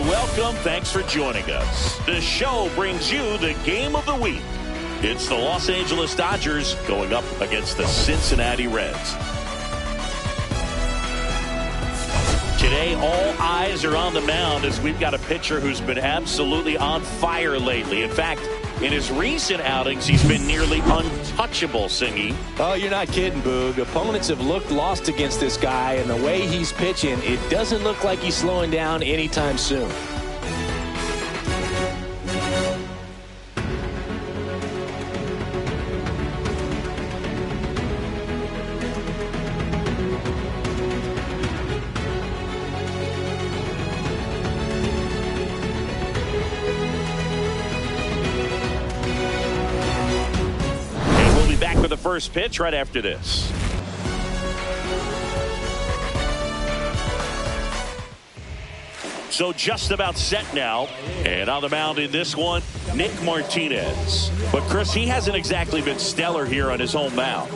welcome. Thanks for joining us. The show brings you the game of the week. It's the Los Angeles Dodgers going up against the Cincinnati Reds. Today, all eyes are on the mound as we've got a pitcher who's been absolutely on fire lately. In fact, in his recent outings, he's been nearly untouchable, Singy. Oh, you're not kidding, Boog. Opponents have looked lost against this guy, and the way he's pitching, it doesn't look like he's slowing down anytime soon. The first pitch right after this. So just about set now, and on the mound in this one, Nick Martinez. But Chris, he hasn't exactly been stellar here on his home mound.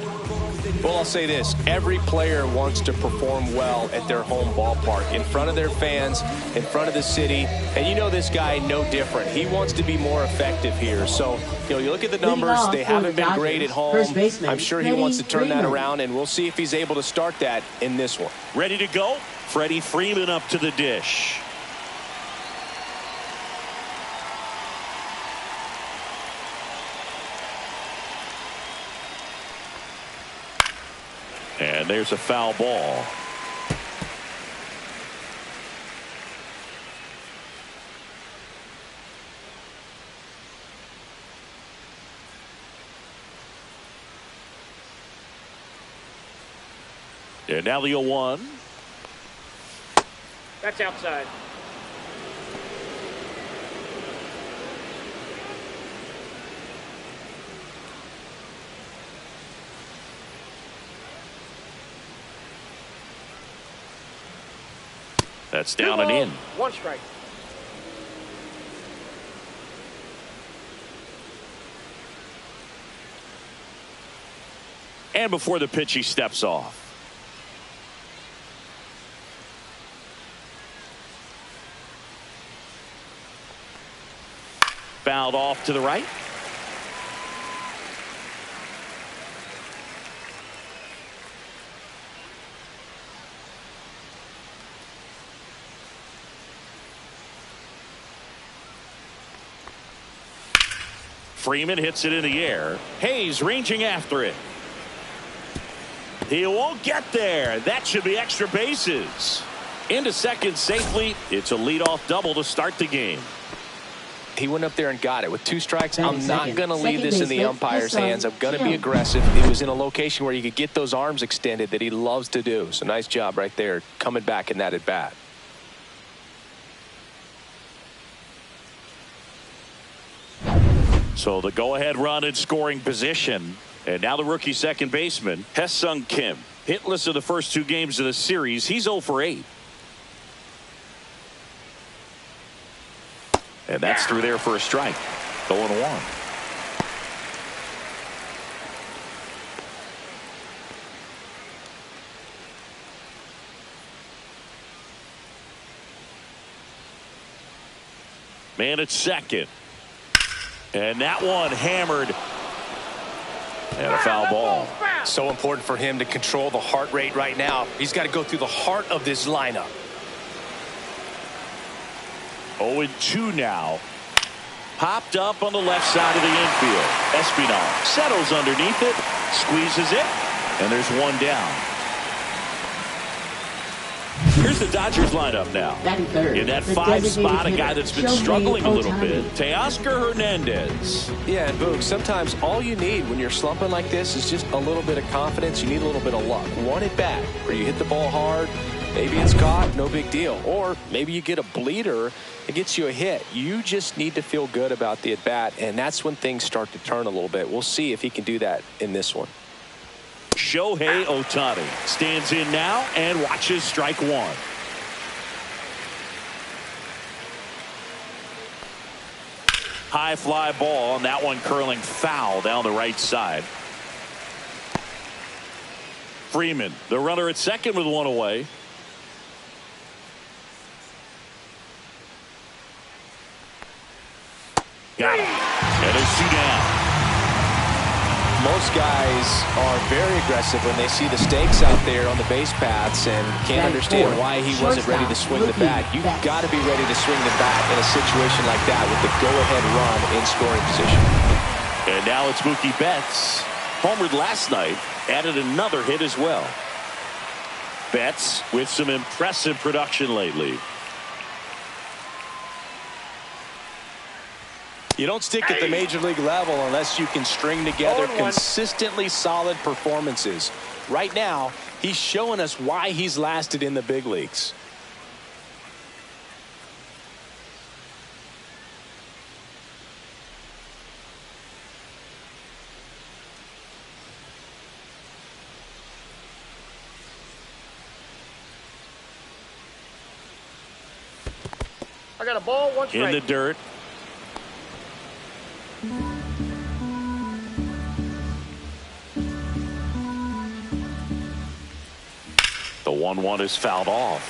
Well, I'll say this. Every player wants to perform well at their home ballpark, in front of their fans, in front of the city. And you know this guy no different. He wants to be more effective here. So, you look at the numbers. They haven't been great at home. I'm sure he wants to turn that around, and we'll see if he's able to start that in this one. Ready to go? Freddie Freeman up to the dish. And there's a foul ball. And now the 0-1. That's outside. That's down and in. One strike. And before the pitch, he steps off. Fouled off to the right. Freeman hits it in the air. Hayes ranging after it. He won't get there. That should be extra bases. Into second safely. It's a leadoff double to start the game. He went up there and got it. With 2 strikes, I'm not going to leave this in the umpire's hands. I'm going to be aggressive. It was in a location where you could get those arms extended that he loves to do. So nice job right there coming back in that at bat. So the go-ahead run in scoring position. And now the rookie second baseman, Hye-Sung Kim. Hitless in the first 2 games of the series. He's 0 for 8. And that's through there for a strike. 0-1. Man at second. And that one hammered. And a foul ball. So important for him to control the heart rate right now. He's got to go through the heart of this lineup. 0-2 now. Popped up on the left side of the infield. Espinal settles underneath it. Squeezes it. And there's one down. Here's the Dodgers lineup now. In that 5 spot, a guy that's been struggling a little bit, Teoscar Hernandez. Yeah, and Boog, sometimes all you need when you're slumping like this is just a little bit of confidence. You need a little bit of luck. One at bat where you hit the ball hard, maybe it's caught, no big deal. Or maybe you get a bleeder, it gets you a hit. You just need to feel good about the at bat, and that's when things start to turn a little bit. We'll see if he can do that in this one. Shohei Ohtani stands in now and watches strike 1. High fly ball, and that one curling foul down the right side. Freeman, the runner at second with one away. Got him. And it's 2 down. Most guys are very aggressive when they see the stakes out there on the base paths and can't understand why he wasn't ready to swing the bat. You've got to be ready to swing the bat in a situation like that with the go-ahead run in scoring position. And now it's Mookie Betts. Homered last night, added another hit as well. Betts with some impressive production lately. You don't stick at the major league level unless you can string together consistently solid performances. Right now, he's showing us why he's lasted in the big leagues. I got a ball, 1 strike. In the dirt. The 1-1 is fouled off.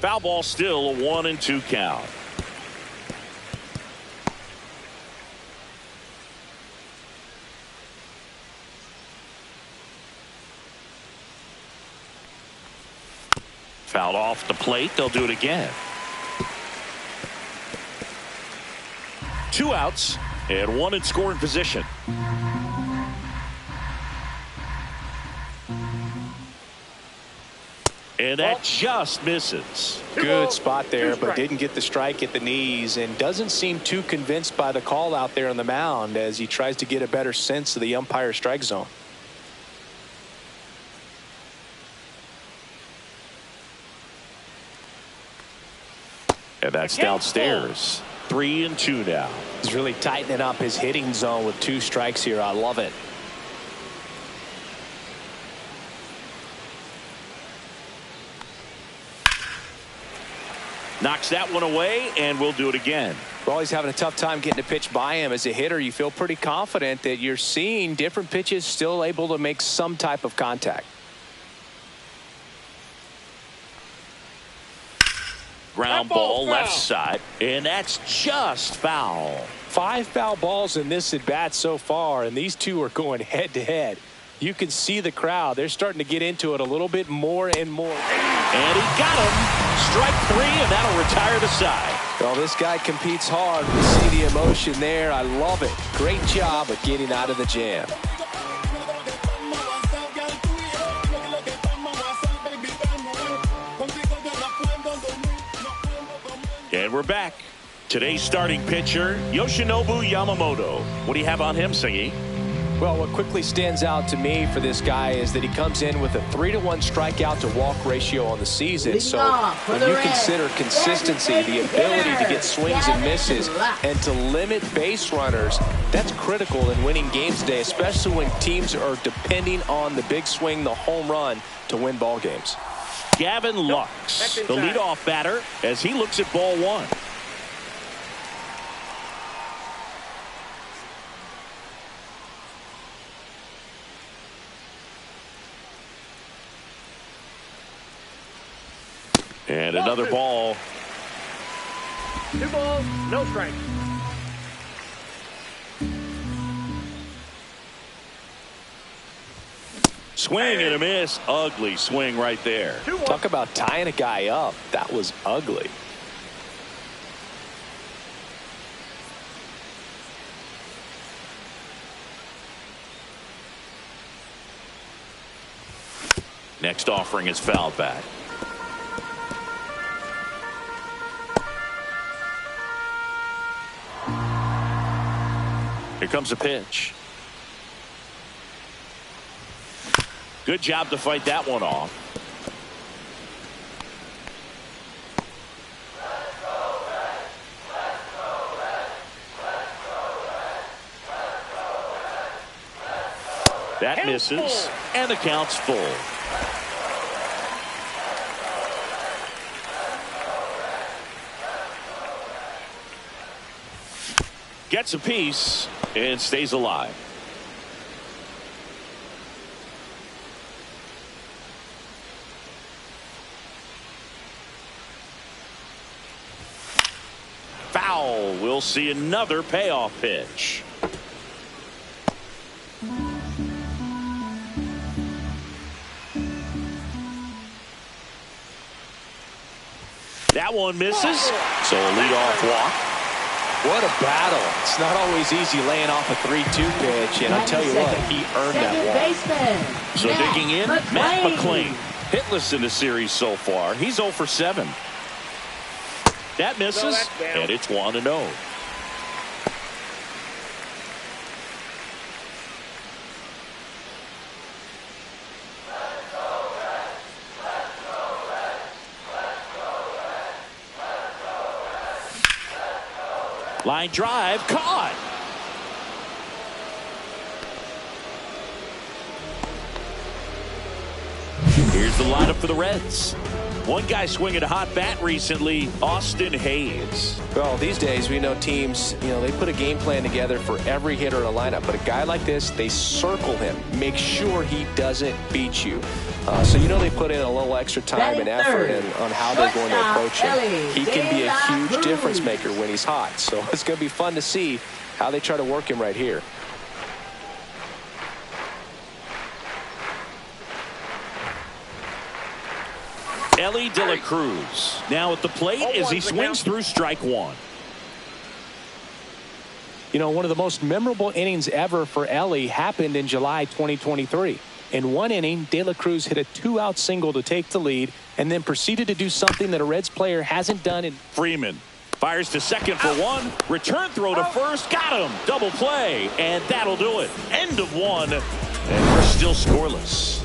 Foul ball, still a 1-2 count. Fouled off the plate. They'll do it again. 2 outs and 1 in scoring position. And that just misses. Good spot there, but didn't get the strike at the knees and doesn't seem too convinced by the call out there on the mound as he tries to get a better sense of the umpire's strike zone. And that's downstairs. 3-2 now. He's really tightening up his hitting zone with 2 strikes here. I love it. Knocks that one away, and we'll do it again. Well, he's having a tough time getting a pitch by him. As a hitter, you feel pretty confident that you're seeing different pitches still able to make some type of contact. Ground ball left side, and that's just foul. 5 foul balls in this at bat so far, and these two are going head to head. You can see the crowd. They're starting to get into it a little bit more and more. And he got him. Strike 3, and that'll retire the side. Well, this guy competes hard. We see the emotion there. I love it. Great job of getting out of the jam. And we're back. Today's starting pitcher, Yoshinobu Yamamoto. What do you have on him, Singy? Well, what quickly stands out to me for this guy is that he comes in with a 3-to-1 strikeout to walk ratio on the season. So when you consider consistency, the ability to get swings and misses, and to limit base runners, that's critical in winning games today, especially when teams are depending on the big swing, the home run, to win ball games. Gavin Lux, the leadoff batter, as he looks at ball 1. And another ball. 2 balls, no strikes. Swing and a miss. Ugly swing right there. Talk about tying a guy up. That was ugly. Next offering is fouled back. Here comes a pitch. Good job to fight that one off. That misses, and the count's full. Gets a piece and stays alive. We'll see another payoff pitch. That one misses, so a leadoff walk. What a battle. It's not always easy laying off a 3-2 pitch, and I'll tell you what, he earned that walk. So digging in, Matt McClain. Hitless in the series so far. He's 0 for 7. That misses, and it's 1-0. Line drive, caught. Here's the lineup for the Reds. One guy swinging a hot bat recently, Austin Hayes. Well, these days we know teams, they put a game plan together for every hitter in a lineup. But a guy like this, they circle him, make sure he doesn't beat you. So they put in a little extra time and effort on how they're going to approach him. He can be a huge difference maker when he's hot. So it's going to be fun to see how they try to work him right here. Ellie De La Cruz now at the plate as he swings through strike one. One of the most memorable innings ever for Ellie happened in July 2023. In one inning, De La Cruz hit a 2-out single to take the lead and then proceeded to do something that a Reds player hasn't done in. Freeman fires to second for one. Return throw to first. Got him. Double play. And that'll do it. End of one. And we're still scoreless.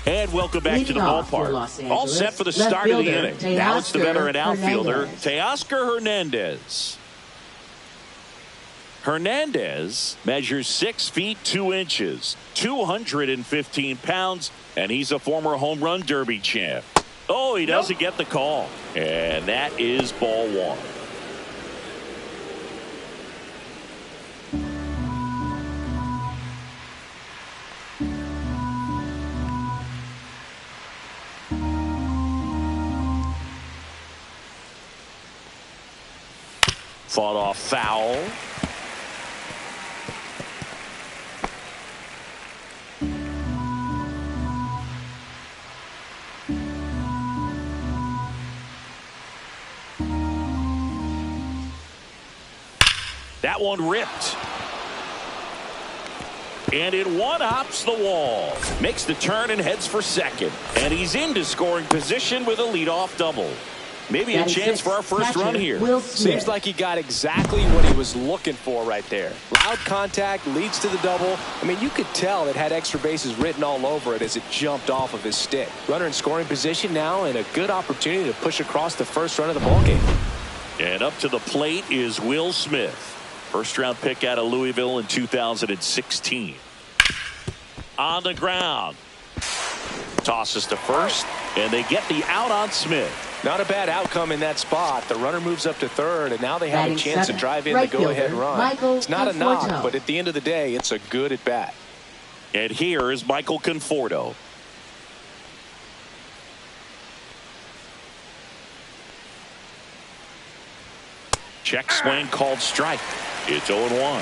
And welcome back to the ballpark. All set for the start of the inning. Now it's the veteran outfielder, Teoscar Hernandez. Hernandez measures 6 feet 2 inches, 215 pounds, and he's a former home run derby champ. Oh, he doesn't get the call. And that is ball one. Fought off foul. That one ripped. And it one-hops the wall. Makes the turn and heads for second. And he's into scoring position with a leadoff double. Maybe a chance for our first run here. Seems like he got exactly what he was looking for right there. Loud contact leads to the double. I mean, you could tell it had extra bases written all over it as it jumped off of his stick. Runner in scoring position now and a good opportunity to push across the first run of the ballgame. And up to the plate is Will Smith. First round pick out of Louisville in 2016. On the ground. Tosses to first, and they get the out on Smith. Not a bad outcome in that spot. The runner moves up to third, and now they have a chance to drive in the go-ahead run. It's not a knock, but at the end of the day, it's a good at-bat. And here is Michael Conforto. Check swing called strike. It's 0-1.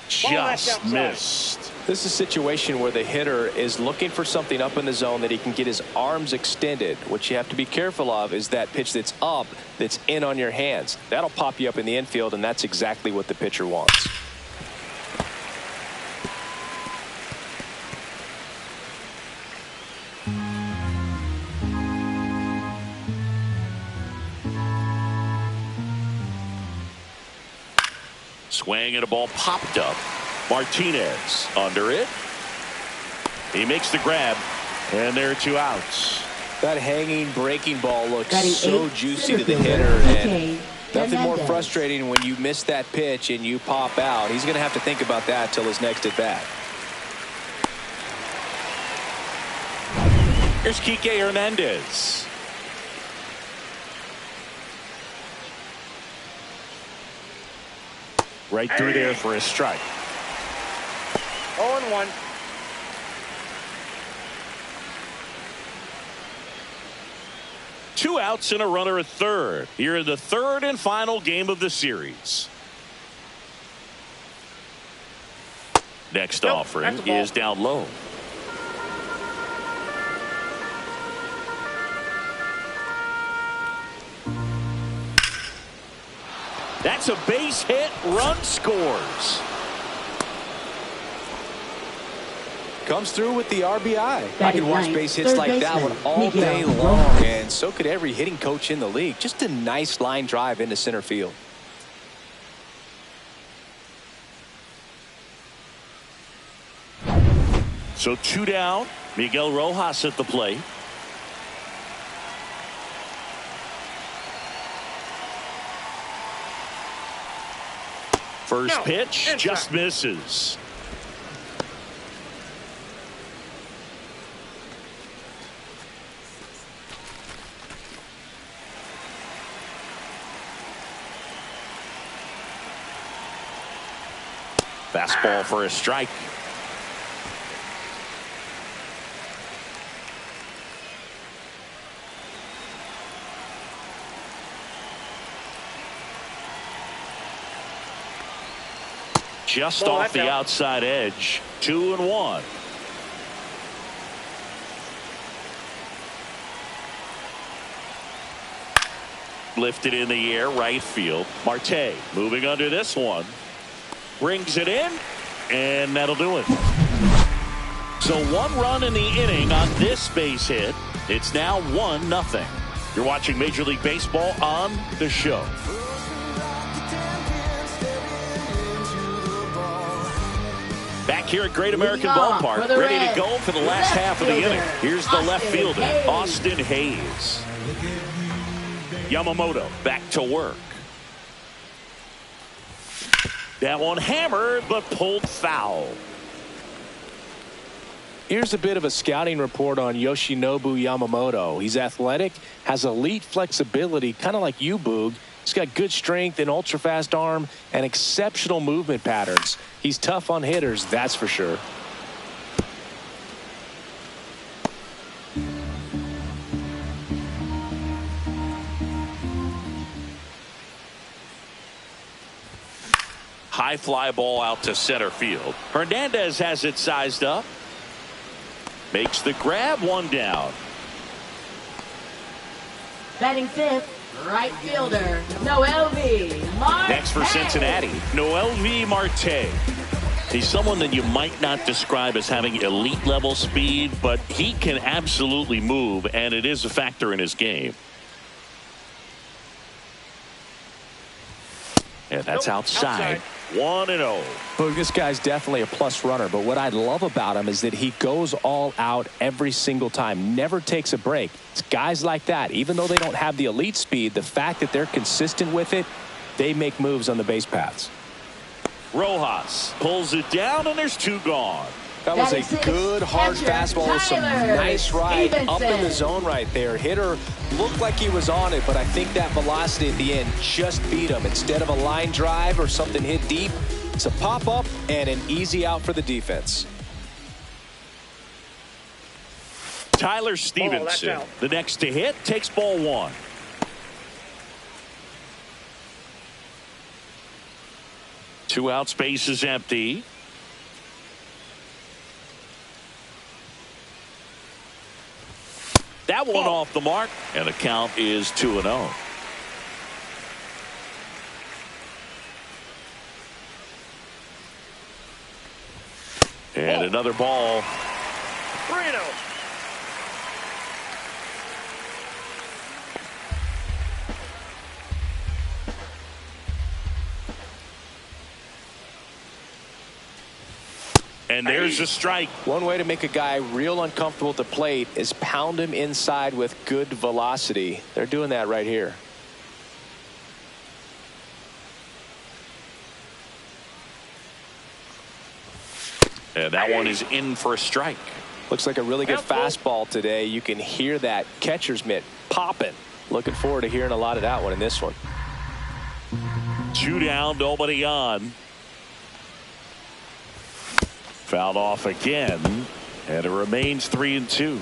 Just missed. This is a situation where the hitter is looking for something up in the zone that he can get his arms extended. What you have to be careful of is that pitch that's up, that's in on your hands. That'll pop you up in the infield, and that's exactly what the pitcher wants. Swing and a ball popped up. Martinez under it. He makes the grab, and there are 2 outs. That hanging breaking ball looks so juicy to the hitter, and nothing more frustrating when you miss that pitch and you pop out. He's going to have to think about that till his next at bat. Here's Kike Hernandez. Right through there for a strike. 0-1. Two outs and a runner at third. Here in the third and final game of the series. Next offering is down low. That's a base hit. Run scores. Comes through with the RBI. I could watch base hits third like that baseman, one all day Miguel long, Rojas. and so could every hitting coach in the league. Just a nice line drive into center field. So two down. Miguel Rojas at the plate. First pitch just misses. Fastball for a strike. Just off the outside edge. 2-1. Lifted in the air, right field. Marte moving under this one. Brings it in, and that'll do it. So one run in the inning on this base hit. It's now 1-0. You're watching Major League Baseball on The Show. Back here at Great American Ballpark, ready to go for the last half of the inning. Here's the left fielder, Austin Hayes. Yamamoto back to work. That one hammered, but pulled foul. Here's a bit of a scouting report on Yoshinobu Yamamoto. He's athletic, has elite flexibility, kind of like you, Boog. He's got good strength, an ultra-fast arm, and exceptional movement patterns. He's tough on hitters, that's for sure. High fly ball out to center field. Hernandez has it sized up. Makes the grab, one down. Batting fifth, right fielder, Noel V. Marte. Next for Cincinnati, Noel V. Marte. He's someone that you might not describe as having elite level speed, but he can absolutely move, and it is a factor in his game. And that's outside. 1-0. Boog, this guy's definitely a plus runner, but what I love about him is that he goes all out every single time, never takes a break. It's guys like that, even though they don't have the elite speed, the fact that they're consistent with it, they make moves on the base paths. Rojas pulls it down, and there's two gone. That was a good hard fastball with some nice ride up in the zone right there. Hitter looked like he was on it, but I think that velocity at the end just beat him. Instead of a line drive or something hit deep, it's a pop up and an easy out for the defense. Tyler Stevenson, the next to hit, takes ball one. Two outs, base is empty. That one off the mark, and the count is 2-0. And another ball. 3-0. And there's a strike. One way to make a guy real uncomfortable at the plate is pound him inside with good velocity. They're doing that right here. And that one is in for a strike. Looks like a really good fastball today. You can hear that catcher's mitt popping. Looking forward to hearing a lot of that one in this one. 2 down, nobody on. Fouled off again, and it remains 3-2.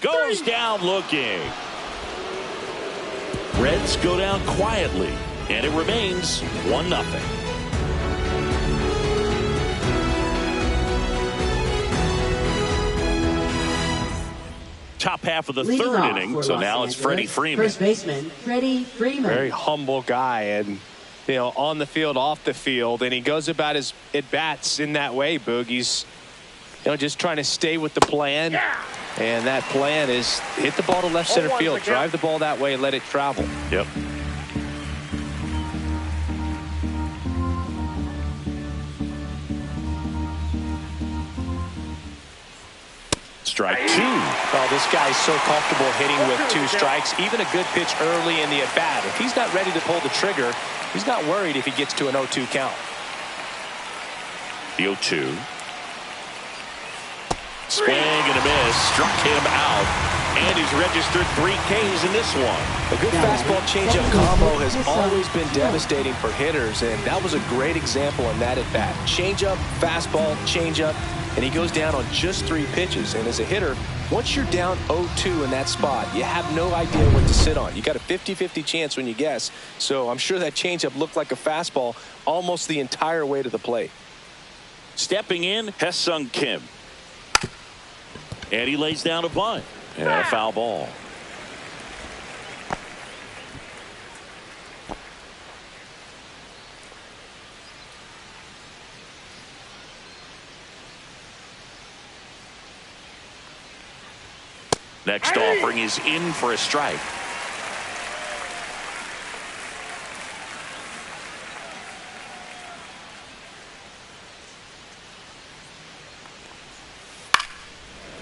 Goes down looking. Reds go down quietly, and it remains 1-0. Top half of the third inning, so now it's Freddie Freeman. First baseman, Freddie Freeman. Very humble guy, and on the field, off the field, and he goes about his at-bats in that way, Boog. He's just trying to stay with the plan, and that plan is hit the ball to left center field, drive the ball that way, and let it travel. Yep. Strike 2. Oh, this guy's so comfortable hitting with 2 strikes. Even a good pitch early in the at-bat. If he's not ready to pull the trigger, he's not worried if he gets to an 0-2 count. The 0-2. Swing and a miss. Struck him out. And he's registered 3 Ks in this one. A good fastball changeup combo has always been devastating for hitters, and that was a great example in that at-bat. Changeup, fastball, changeup, and he goes down on just 3 pitches. And as a hitter, once you're down 0-2 in that spot, you have no idea what to sit on. You got a 50-50 chance when you guess. So I'm sure that changeup looked like a fastball almost the entire way to the plate. Stepping in, Hye-Sung Kim. And he lays down a bunt. And a foul ball. Next offering is in for a strike.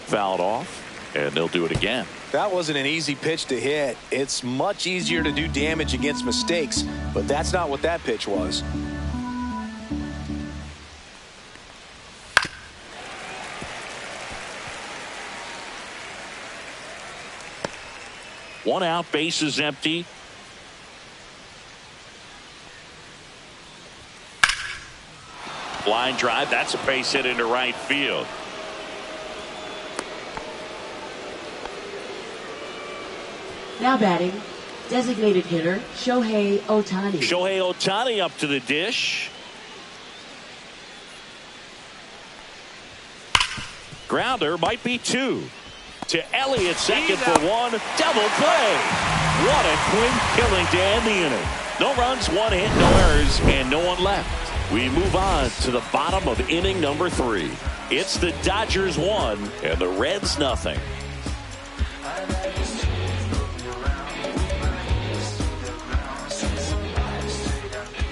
Fouled off, and they'll do it again. That wasn't an easy pitch to hit. It's much easier to do damage against mistakes, but that's not what that pitch was. One out, base is empty. Line drive, that's a base hit into right field. Now batting, designated hitter Shohei Ohtani. Shohei Ohtani up to the dish. Grounder might be 2. To Elliott, second for 1. Double play. What a quick killing to end the inning. No runs, 1 hit, no errors, and no one left. We move on to the bottom of inning number 3. It's the Dodgers 1 and the Reds nothing.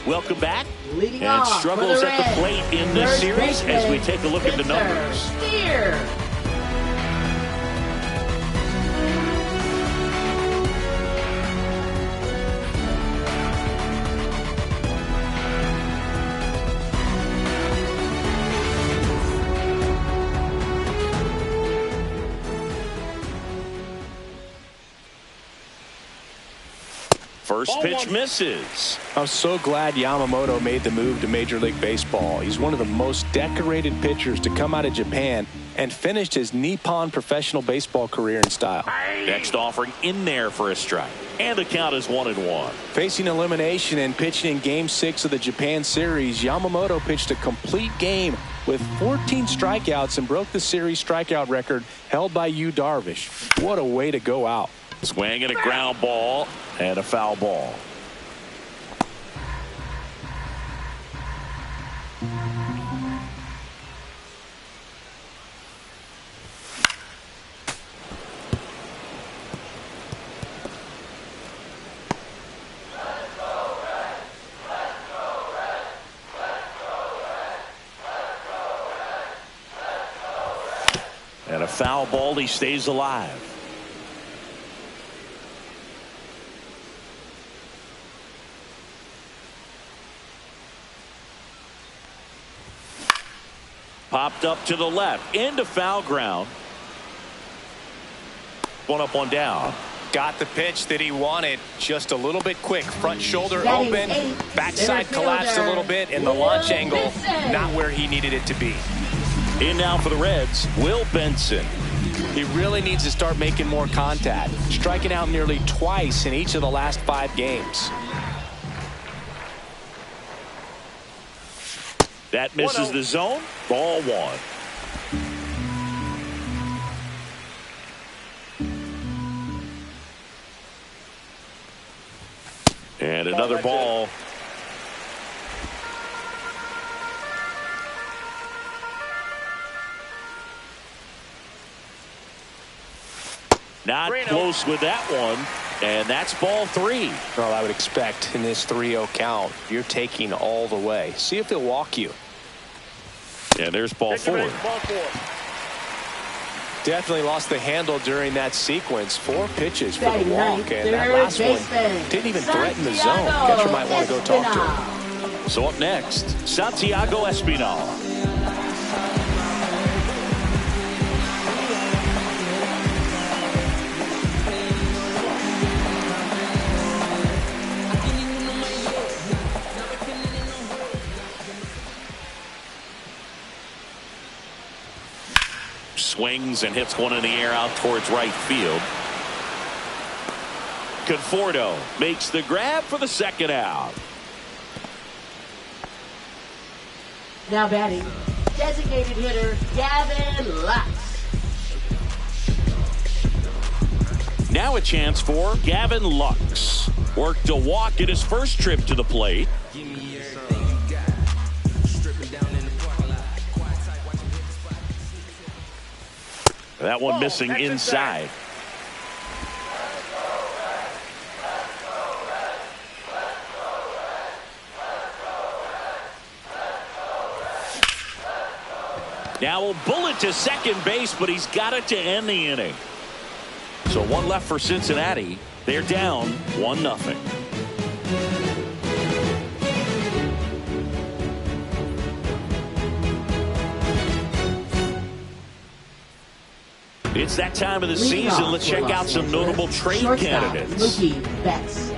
Welcome back. Leading and off struggles for the at the Reds, plate in this series as we take a look at the numbers. Steer. First pitch misses. I'm so glad Yamamoto made the move to Major League Baseball. He's one of the most decorated pitchers to come out of Japan and finished his Nippon professional baseball career in style. Next offering in there for a strike. And the count is 1-1. Facing elimination and pitching in Game 6 of the Japan series, Yamamoto pitched a complete game with 14 strikeouts and broke the series strikeout record held by Yu Darvish. What a way to go out. Swing and a ground ball and a foul ball. And a foul ball, he stays alive. Popped up to the left into foul ground. One up, one down. Got the pitch that he wanted, just a little bit quick. Front shoulder Batting open, eighth, backside center collapsed a fielder, little bit, and the launch Will angle Benson. not where he needed it to be. In now for the Reds, Will Benson. He really needs to start making more contact, striking out nearly twice in each of the last 5 games. That misses the zone. Ball 1. And another ball. Not close with that one. And that's ball 3. Well, I would expect in this 3-0 count, you're taking all the way. See if he'll walk you. And there's ball 4. Definitely lost the handle during that sequence. 4 pitches for the Batting walk, ninth, and that third last one baseman, didn't even threaten the zone. Santiago Catcher might want to go talk to him. Espinal. So up next, Santiago Espinal. Swings and hits one in the air out towards right field. Conforto makes the grab for the second out. Now batting, designated hitter Gavin Lux. Now a chance for Gavin Lux. Worked a walk in his first trip to the plate. That one missing inside. Now a bullet to second base, but he's got it to end the inning. So one left for Cincinnati. They're down 1-0. It's that time of the season. Let's check out some notable trade candidates. Mookie Betts.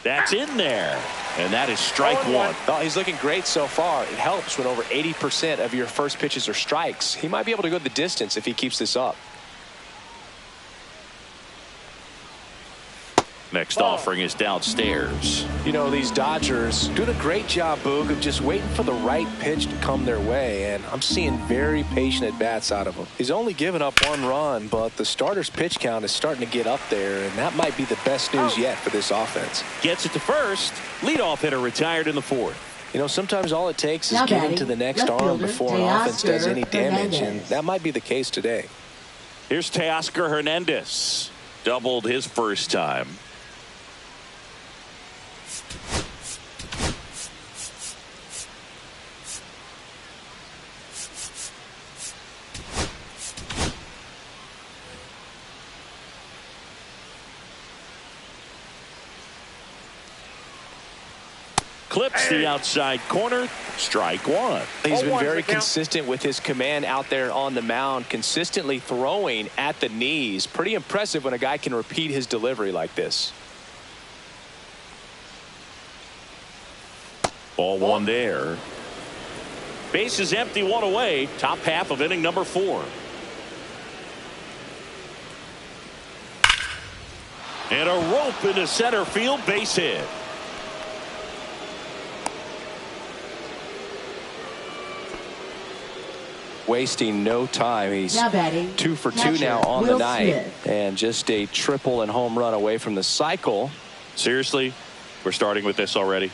That's in there. And that is strike 1. Oh, he's looking great so far. It helps when over 80% of your first pitches are strikes. He might be able to go the distance if he keeps this up. Next offering is downstairs. You know, these Dodgers doing a great job, Boog, of just waiting for the right pitch to come their way, and I'm seeing very patient at-bats out of him. He's only given up 1 run, but the starter's pitch count is starting to get up there, and that might be the best news yet for this offense. Gets it to first. Leadoff hitter retired in the 4th. You know, sometimes all it takes is Now getting batting, to the next left arm fielder, before an offense does any damage, and Hernandez. that might be the case today. Here's Teoscar Hernandez. Doubled his first time. Clips the outside corner. Strike 1. He's been 0-1's very the count. consistent with his command out there on the mound, consistently throwing at the knees. Pretty impressive when a guy can repeat his delivery like this. Ball 1 there. Base is empty, 1 away. Top half of inning number 4. And a rope into center field, base hit. Wasting no time. He's Now batting, 2 for 2 catcher, now on the Will night. Smith. And just a triple and home run away from the cycle. Seriously, we're starting with this already.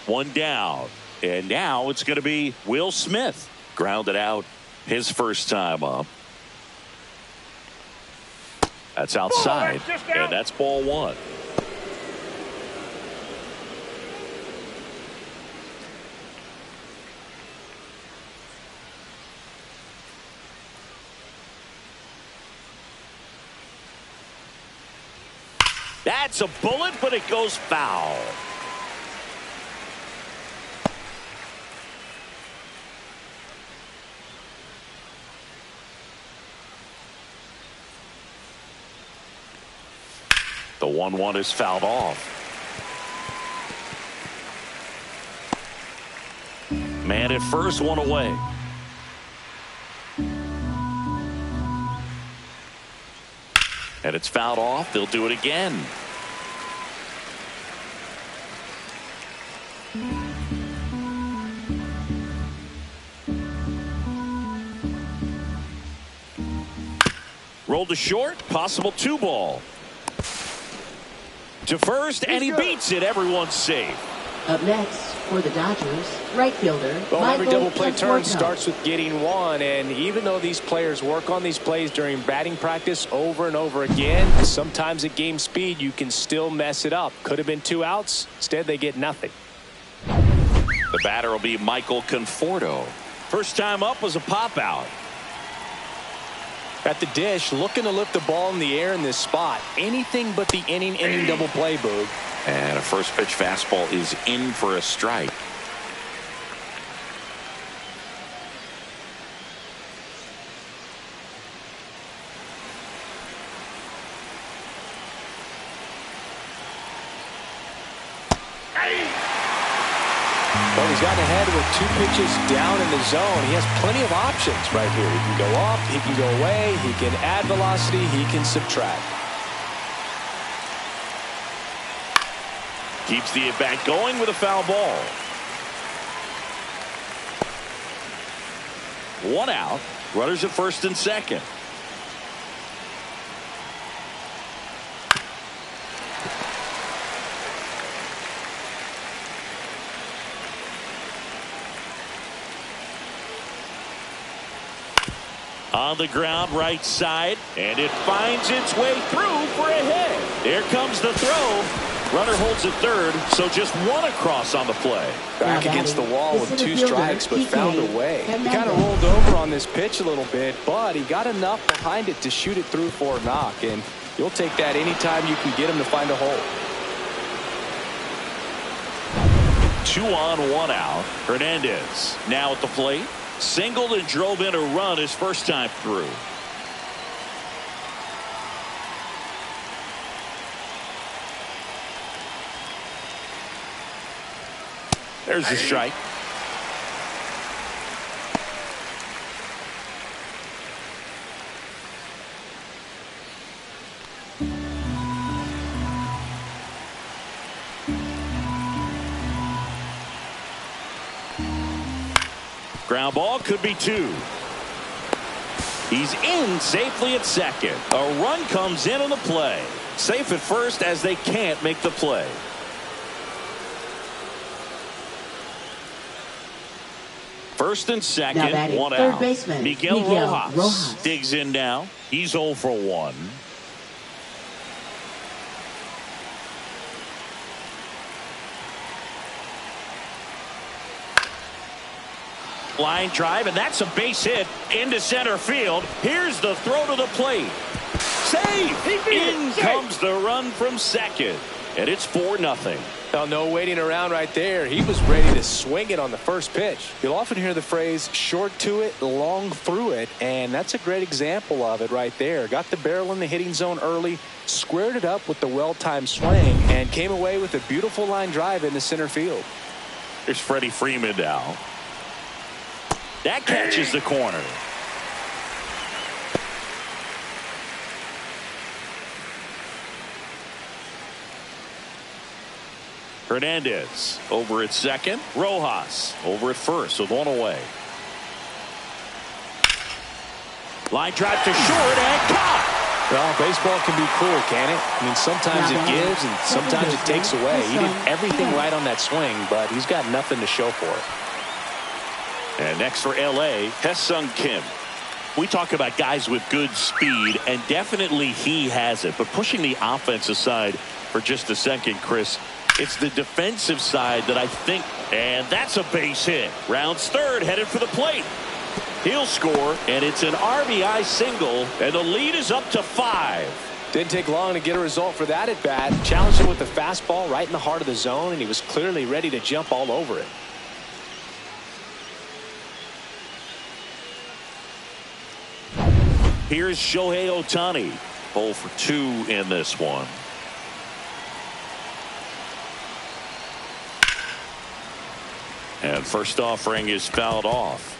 1 down. And now it's going to be Will Smith. Grounded out his first time up. That's outside, That's just out. and that's ball one. That's a bullet, but it goes foul. The 1-1 is fouled off. Man at first, one away. And it's fouled off. They'll do it again. Rolled to short. Possible 2-ball. To first, and he beats it. Everyone's safe. Up next for the Dodgers, right fielder. Well, every Michael double play turn Conforto. starts with getting one, and even though these players work on these plays during batting practice over and over again, sometimes at game speed you can still mess it up. Could have been 2 outs. Instead, they get nothing. The batter will be Michael Conforto. First time up was a pop out. At the dish, looking to lift the ball in the air in this spot. Anything but the inning double play, Boog. And a first pitch fastball is in for a strike. Well, he's gotten ahead with 2 pitches down in the zone. He has plenty of options right here. He can go up, he can go away, he can add velocity, he can subtract. Keeps the at-bat going with a foul ball. 1 out. Runners at first and second. On the ground, right side, and it finds its way through for a hit. Here comes the throw. Runner holds at third, so just 1 across on the play. Back against the wall with 2 strikes, but found a way. He kind of Hernandez. rolled over on this pitch a little bit, but he got enough behind it to shoot it through for a knock, and you'll take that anytime you can get him to find a hole. 2 on, 1 out. Hernandez now at the plate. Singled and drove in a run his first time through. There's the strike. Ground ball, could be 2. He's in safely at second. A run comes in on the play. Safe at first as they can't make the play. First and second, Now batting 1 third out. baseman, Miguel Miguel Rojas Rojas. digs in now. He's 0 for 1. Line drive, and that's a base hit into center field. Here's the throw to the plate. Safe! In comes the run from second. And it's 4-0. Now, no waiting around right there. He was ready to swing it on the first pitch. You'll often hear the phrase short to it, long through it, and that's a great example of it right there. Got the barrel in the hitting zone early, squared it up with the well-timed swing, and came away with a beautiful line drive into center field. Here's Freddie Freeman now. That catches the corner. Hernandez over at second. Rojas over at first with 1 away. Line drive to short and caught. Well, baseball can be cool, can it? I mean, sometimes it gives and sometimes it takes away. He did everything right on that swing, but he's got nothing to show for it. And next for L.A., Hesung Kim. We talk about guys with good speed, and definitely he has it. But pushing the offense aside for just a second, Chris, it's the defensive side that I think, and that's a base hit. Rounds third, headed for the plate. He'll score, and it's an RBI single, and the lead is up to 5. Didn't take long to get a result for that at bat. Challenged him with the fastball right in the heart of the zone, and he was clearly ready to jump all over it. Here's Shohei Ohtani, 0 for 2 in this one. And first offering is fouled off.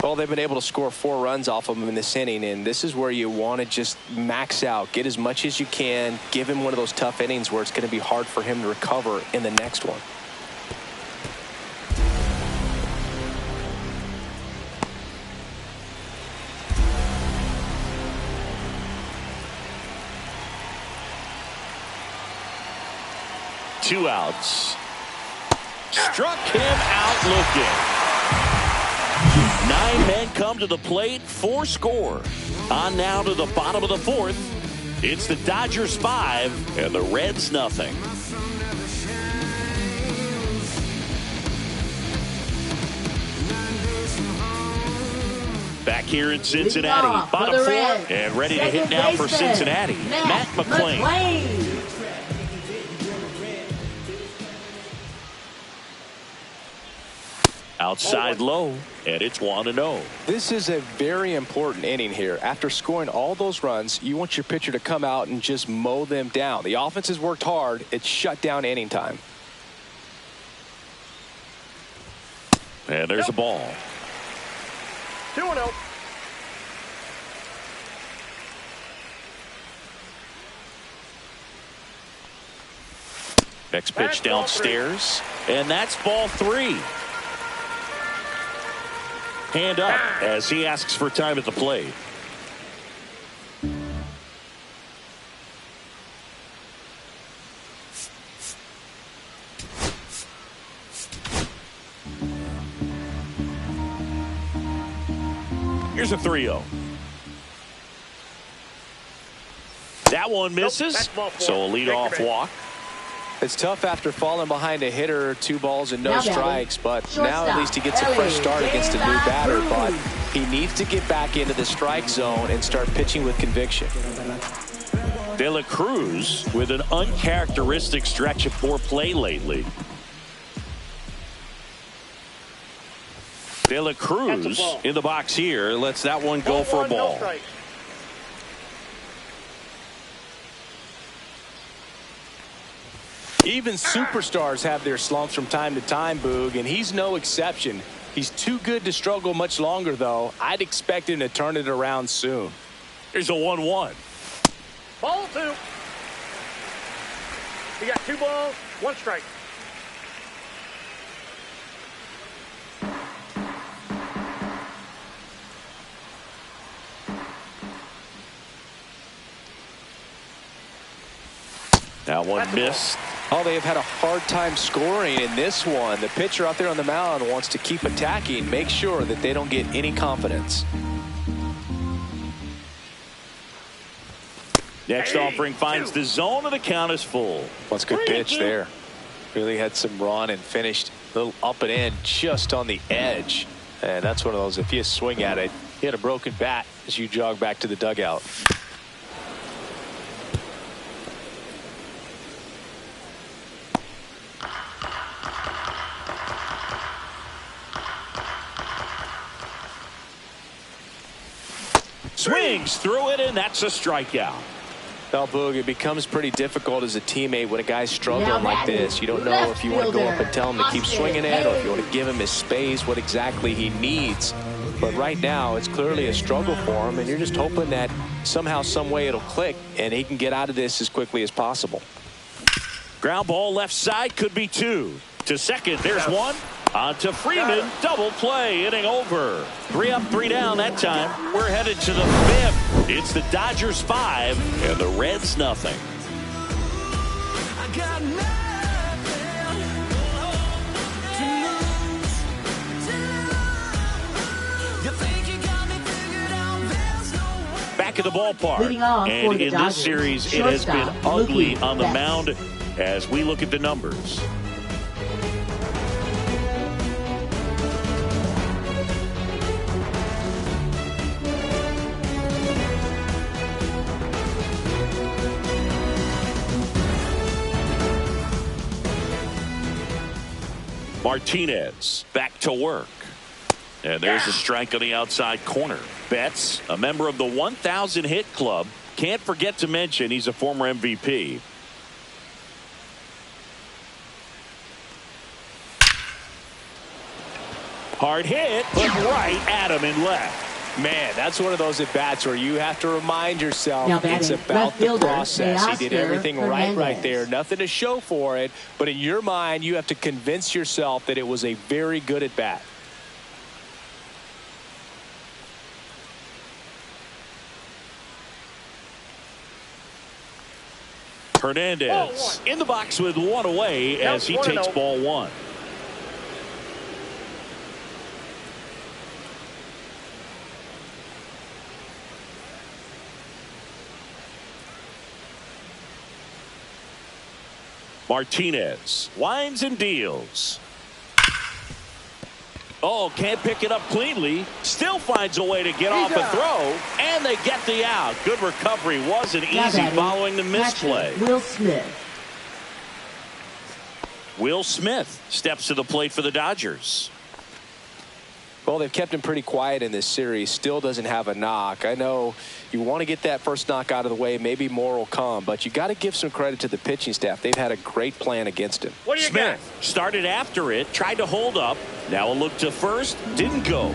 Well, they've been able to score 4 runs off of him in this inning, and this is where you want to just max out, get as much as you can, give him one of those tough innings where it's going to be hard for him to recover in the next one. Two outs. Struck him out looking. 9 men come to the plate, 4 score. On now to the bottom of the 4th. It's the Dodgers 5 and the Reds nothing. Back here in Cincinnati, bottom 4 and ready to hit now for Cincinnati. Matt McClain. Outside low, and it's 1-0. This is a very important inning here. After scoring all those runs, you want your pitcher to come out and just mow them down. The offense has worked hard. It's shut down inning time. And there's a ball. 2-0. Next pitch downstairs, and that's ball 3. Hand up as he asks for time at the plate. Here's a 3-0. That one misses, so a leadoff walk. It's tough after falling behind a hitter, 2 balls and no strikes, but now at least he gets a fresh start against a new batter. But he needs to get back into the strike zone and start pitching with conviction. De La Cruz with an uncharacteristic stretch of poor play lately. De La Cruz in the box here lets that one go for a ball. Even superstars have their slumps from time to time, Boog, and he's no exception. He's too good to struggle much longer, though. I'd expect him to turn it around soon. Here's a 1-1. Ball 2. He got 2 balls, 1 strike. That one missed. Oh, they have had a hard time scoring in this one. The pitcher out there on the mound wants to keep attacking, make sure that they don't get any confidence. Next offering finds the zone, and the count is full. That's a good pitch there. Really had some run and finished a little up and in just on the edge. And that's one of those, if you swing at it, you had a broken bat as you jog back to the dugout. Swings through it, and that's a strikeout. Well, Boog, it becomes pretty difficult as a teammate when a guy's struggling like this. You don't know if you want to go up and tell him to keep swinging it, or if you want to give him his space, what exactly he needs. But right now, it's clearly a struggle for him, and you're just hoping that somehow, some way it'll click, and he can get out of this as quickly as possible. Ground ball left side, could be 2. To second, there's 1. On to Freeman, double play, inning over. 3 up, 3 down that time. We're headed to the 5th. It's the Dodgers 5 and the Reds nothing. at the ballpark. Leading off And for the in Dodgers, this series, it has been shortstop, ugly Mookie on the Betts. mound as we look at the numbers. Martinez back to work. And there's a strike on the outside corner. Betts, a member of the 1,000 hit club. Can't forget to mention he's a former MVP. Hard hit, but right at him and left. Man, that's one of those at-bats where you have to remind yourself Now it's batting, about left the fielder, process. He did everything right Hernandez. there. Nothing to show for it. But in your mind, you have to convince yourself that it was a very good at-bat. Hernandez in the box with one away as he takes ball one. Martinez winds and deals. Oh, can't pick it up cleanly. Still finds a way to get off a throw, and they get the out. Good recovery. Wasn't easy following the misplay. Will Smith. Will Smith steps to the plate for the Dodgers. Well, they've kept him pretty quiet in this series. Still doesn't have a knock. I know you want to get that first knock out of the way. Maybe more will come, but you got to give some credit to the pitching staff. They've had a great plan against him. What do you Smith got? started after it, tried to hold up. Now a look to first, didn't go.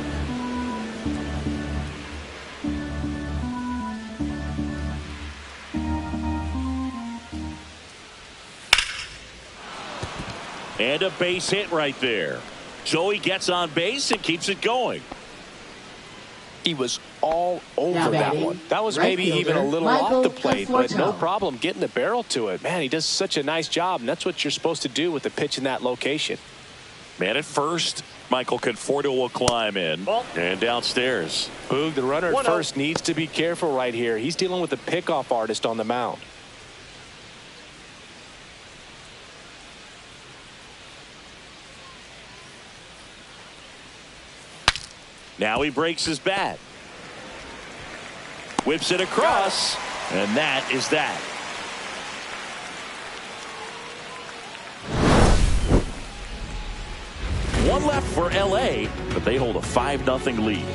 And a base hit right there. So he gets on base and keeps it going. He was all over Now that batting, one. That was right maybe even a fielder, little Michael off the plate, but no Conforto. problem getting the barrel to it. Man, he does such a nice job, and that's what you're supposed to do with the pitch in that location. Man at first, Michael Conforto will climb in. And downstairs. Boog, the runner at 1-0. first needs to be careful right here. He's dealing with a pickoff artist on the mound. Now he breaks his bat. Whips it across, and that is that. One left for LA, but they hold a 5-0 lead.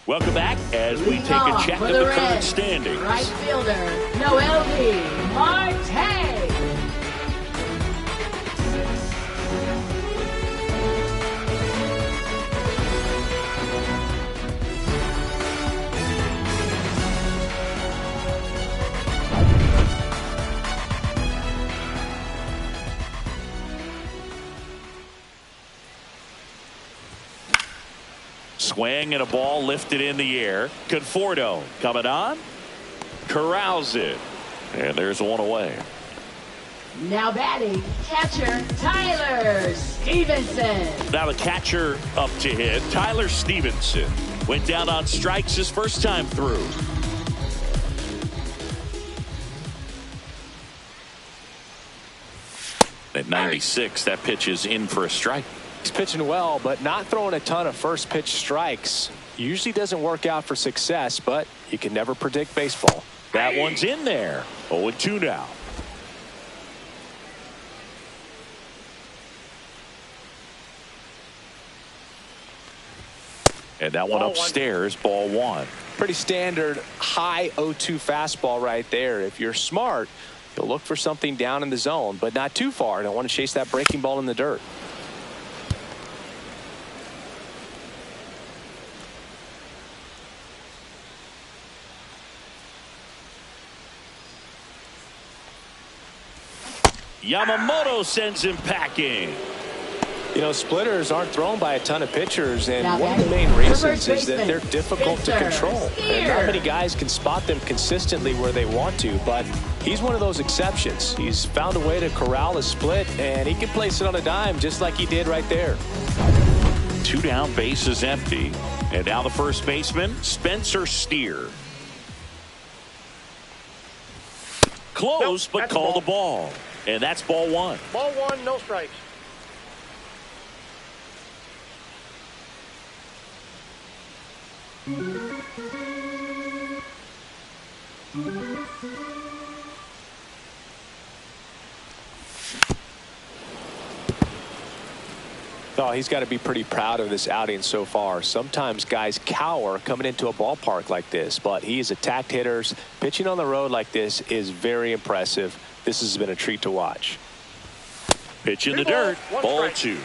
Welcome back as we take a check of the current standings. Right fielder, Noel Marte. Swing and a ball lifted in the air. Conforto coming on. Corrals it. And there's one away. Now batting, catcher Tyler Stevenson. Now the catcher up to hit. Tyler Stevenson went down on strikes his first time through. At 96, that pitch is in for a strike. He's pitching well, but not throwing a ton of first pitch strikes. Usually doesn't work out for success, but you can never predict baseball. That one's in there. 0-2 now. And that one upstairs, ball one. Pretty standard high 0-2 fastball right there. If you're smart, you'll look for something down in the zone, but not too far. Don't want to chase that breaking ball in the dirt. Yamamoto sends him packing. You know, splitters aren't thrown by a ton of pitchers, and Now one of the main batting, reasons is that they're first difficult to baseman, control. Victor And not Steer. many guys can spot them consistently where they want to, but he's one of those exceptions. He's found a way to corral a split, and he can place it on a dime just like he did right there. 2 down, bases empty. And now the first baseman, Spencer Steer. Close, Nope, but that's a call ball. the ball. And that's ball 1. Ball 1, no strikes. Oh, he's got to be pretty proud of this outing so far. Sometimes guys cower coming into a ballpark like this, but he's attacked hitters. Pitching on the road like this is very impressive. This has been a treat to watch. Pitch in the 2 balls, dirt. 1 Ball strike. 2.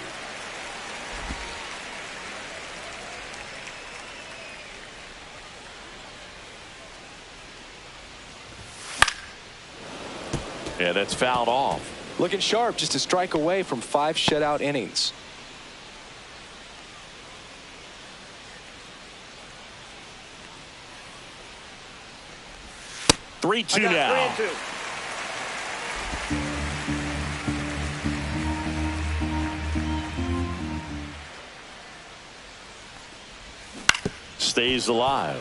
Yeah, that's fouled off. Looking sharp, just a strike away from 5 shutout innings. I 3-2 got now. 3 and 2. Stays alive.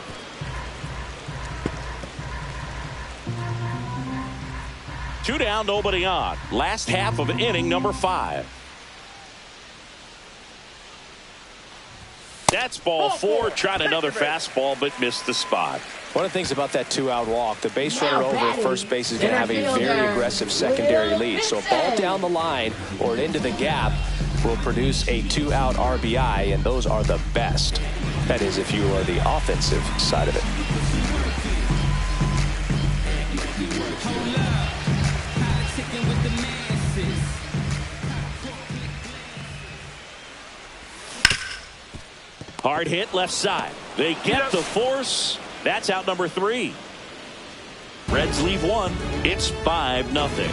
Two down, nobody on. Last half of inning number 5. That's ball 4. Tried another fastball, but missed the spot. One of the things about that 2-out walk, the base Now runner over at batting, first base is going to have a center very fielder, aggressive secondary Will lead. So a ball Vincent. down the line or into the gap will produce a 2-out RBI, and those are the best. That is, if you are the offensive side of it. Hard hit left side. They get the force. That's out number 3. Reds leave 1. It's 5-0.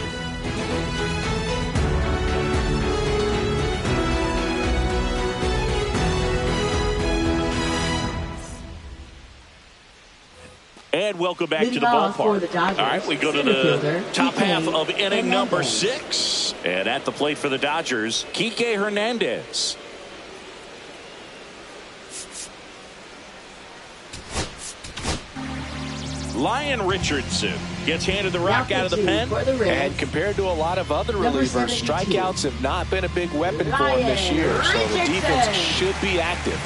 And welcome back to Leading the off for ballpark. the Dodgers, All right, we go to center the fielder, top Kike half of inning number Hernandez. 6. And at the plate for the Dodgers, Kike Hernandez. Lyon Richardson gets handed the rock out of the pen. For the Reds, And compared to a lot of other Number relievers, 72. strikeouts have not been a big weapon for him this Lyon year. So the Richardson. defense should be active.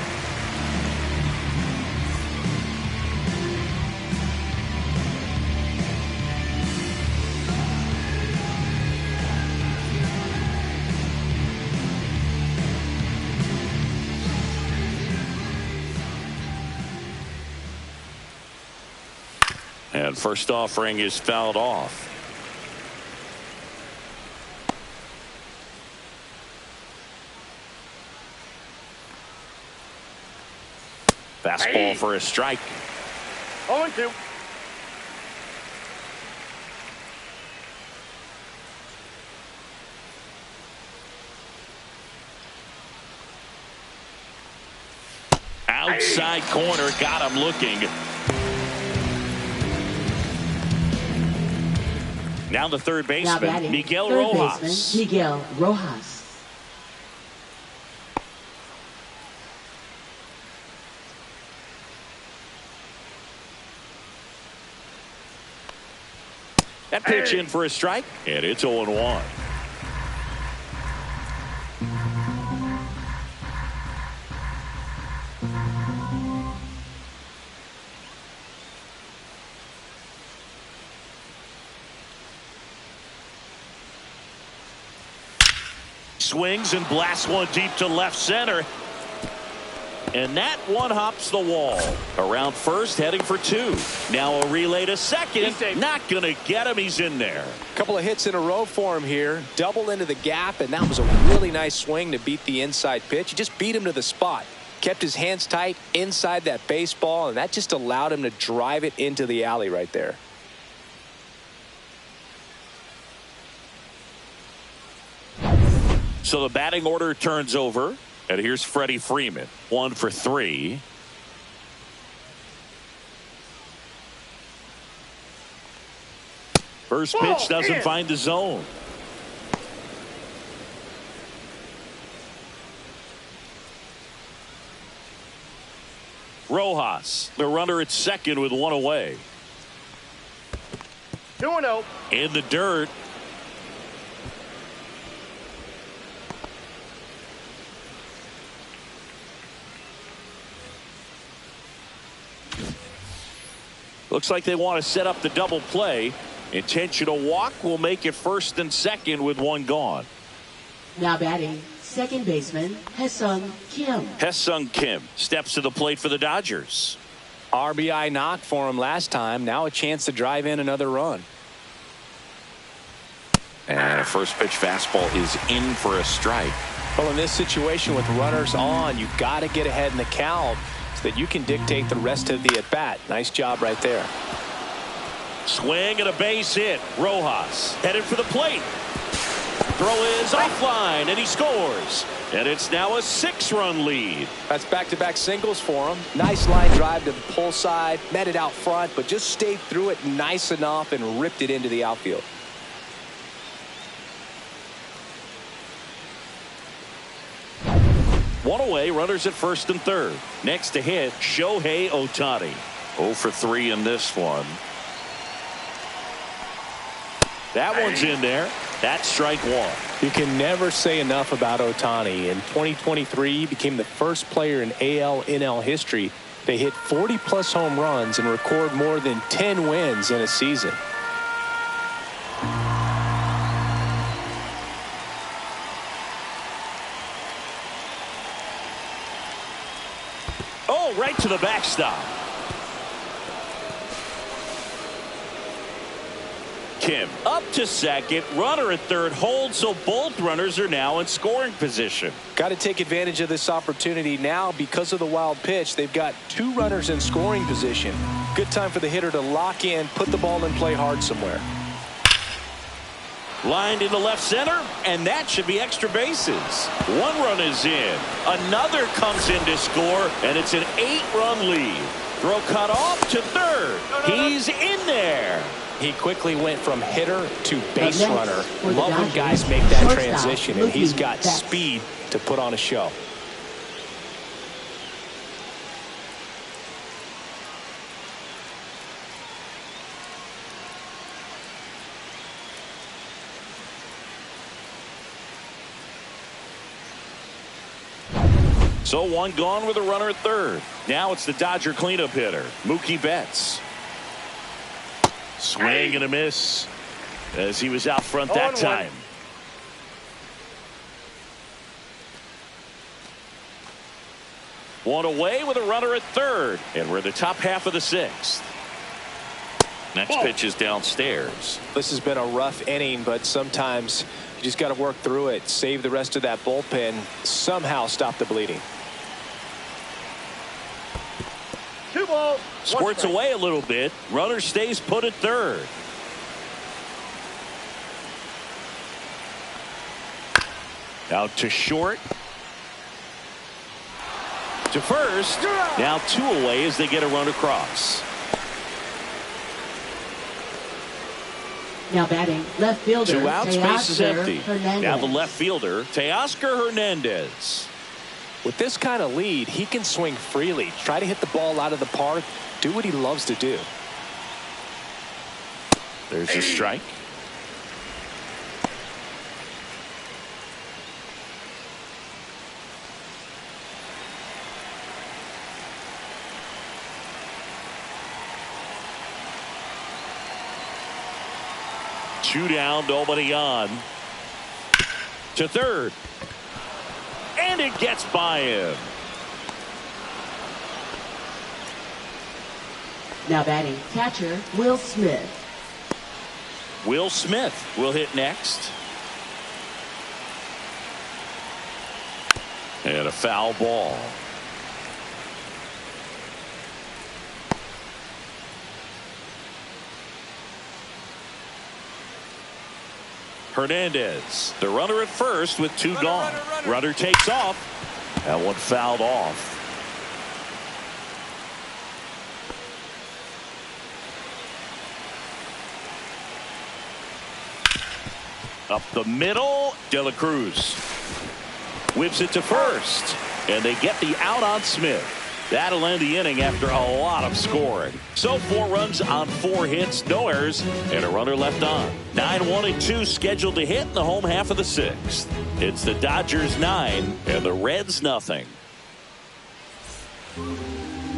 And first offering is fouled off. Fastball for a strike. 0 and 2. Outside corner, got him looking. Now the third now baseman, batting, Miguel third Rojas. baseman, Miguel Rojas. That pitch in for a strike, and it's 0-1. Swings and blasts one deep to left center. And that one hops the wall. Around first, heading for 2. Now a relay to second. He's safe. Not going to get him. He's in there. Couple of hits in a row for him here. Double into the gap, and that was a really nice swing to beat the inside pitch. He just beat him to the spot. Kept his hands tight inside that baseball, and that just allowed him to drive it into the alley right there. So the batting order turns over. And here's Freddie Freeman. 1 for 3. First pitch doesn't find the zone. Rojas, the runner at second with 1 away. 2-0. In the dirt. Looks like they want to set up the double play. Intentional walk will make it first and second with 1 gone. Now batting, second baseman, Haesung Kim. Haesung Kim steps to the plate for the Dodgers. RBI knock for him last time. Now a chance to drive in another run. And a first pitch fastball is in for a strike. Well, in this situation with runners on, you've got to get ahead in the count so that you can dictate the rest of the at-bat. Nice job right there. Swing and a base hit. Rojas headed for the plate. Throw is offline, and he scores. And it's now a 6-run lead. That's back-to-back singles for him. Nice line drive to the pull side. Met it out front, but just stayed through it nice enough and ripped it into the outfield. One away, runners at first and third. Next to hit, Shohei Ohtani. 0 for 3 in this one. That one's in there. That's strike 1. You can never say enough about Ohtani. In 2023, he became the first player in AL/NL history to hit 40-plus home runs and record more than 10 wins in a season. Oh, right to the backstop. Kim up to second. Runner at third holds, so both runners are now in scoring position. Got to take advantage of this opportunity now because of the wild pitch. They've got 2 runners in scoring position. Good time for the hitter to lock in, put the ball in play hard somewhere. Lined into left center, and that should be extra bases. 1 run is in. Another comes in to score, and it's an 8-run lead. Throw cut off to third. He's in there. He quickly went from hitter to base Next, runner. for the Love when Dodgers, guys make that shortstop, transition, and he's got Betts. speed to put on a show. So 1 gone with a runner at third. Now it's the Dodger cleanup hitter, Mookie Betts. Swing and a miss as he was out front that time. 1 away with a runner at third, and we're in the top half of the 6th. Next pitch is downstairs. This has been a rough inning, but sometimes you just got to work through it, save the rest of that bullpen, somehow stop the bleeding. 2 balls. 1 Squirts strike. away a little bit. Runner stays put at third. Out to short. To first. Now 2 away as they get a run across. Now batting, left fielder, 2 outs, base is Teoscar empty. Hernandez. Now the left fielder, Teoscar Hernandez. With this kind of lead, he can swing freely, try to hit the ball out of the park, do what he loves to do. There's a strike. Two down, nobody on. To third. And it gets by him. Now batting, catcher, Will Smith. Will Smith will hit next. And a foul ball. Hernandez, the runner at first with two gone. Runner takes off. That one fouled off. Up the middle, De La Cruz whips it to first, and they get the out on Smith. That'll end the inning after a lot of scoring. So 4 runs on 4 hits, no errors, and a runner left on. 9-1-2 scheduled to hit in the home half of the 6th. It's the Dodgers 9 and the Reds nothing.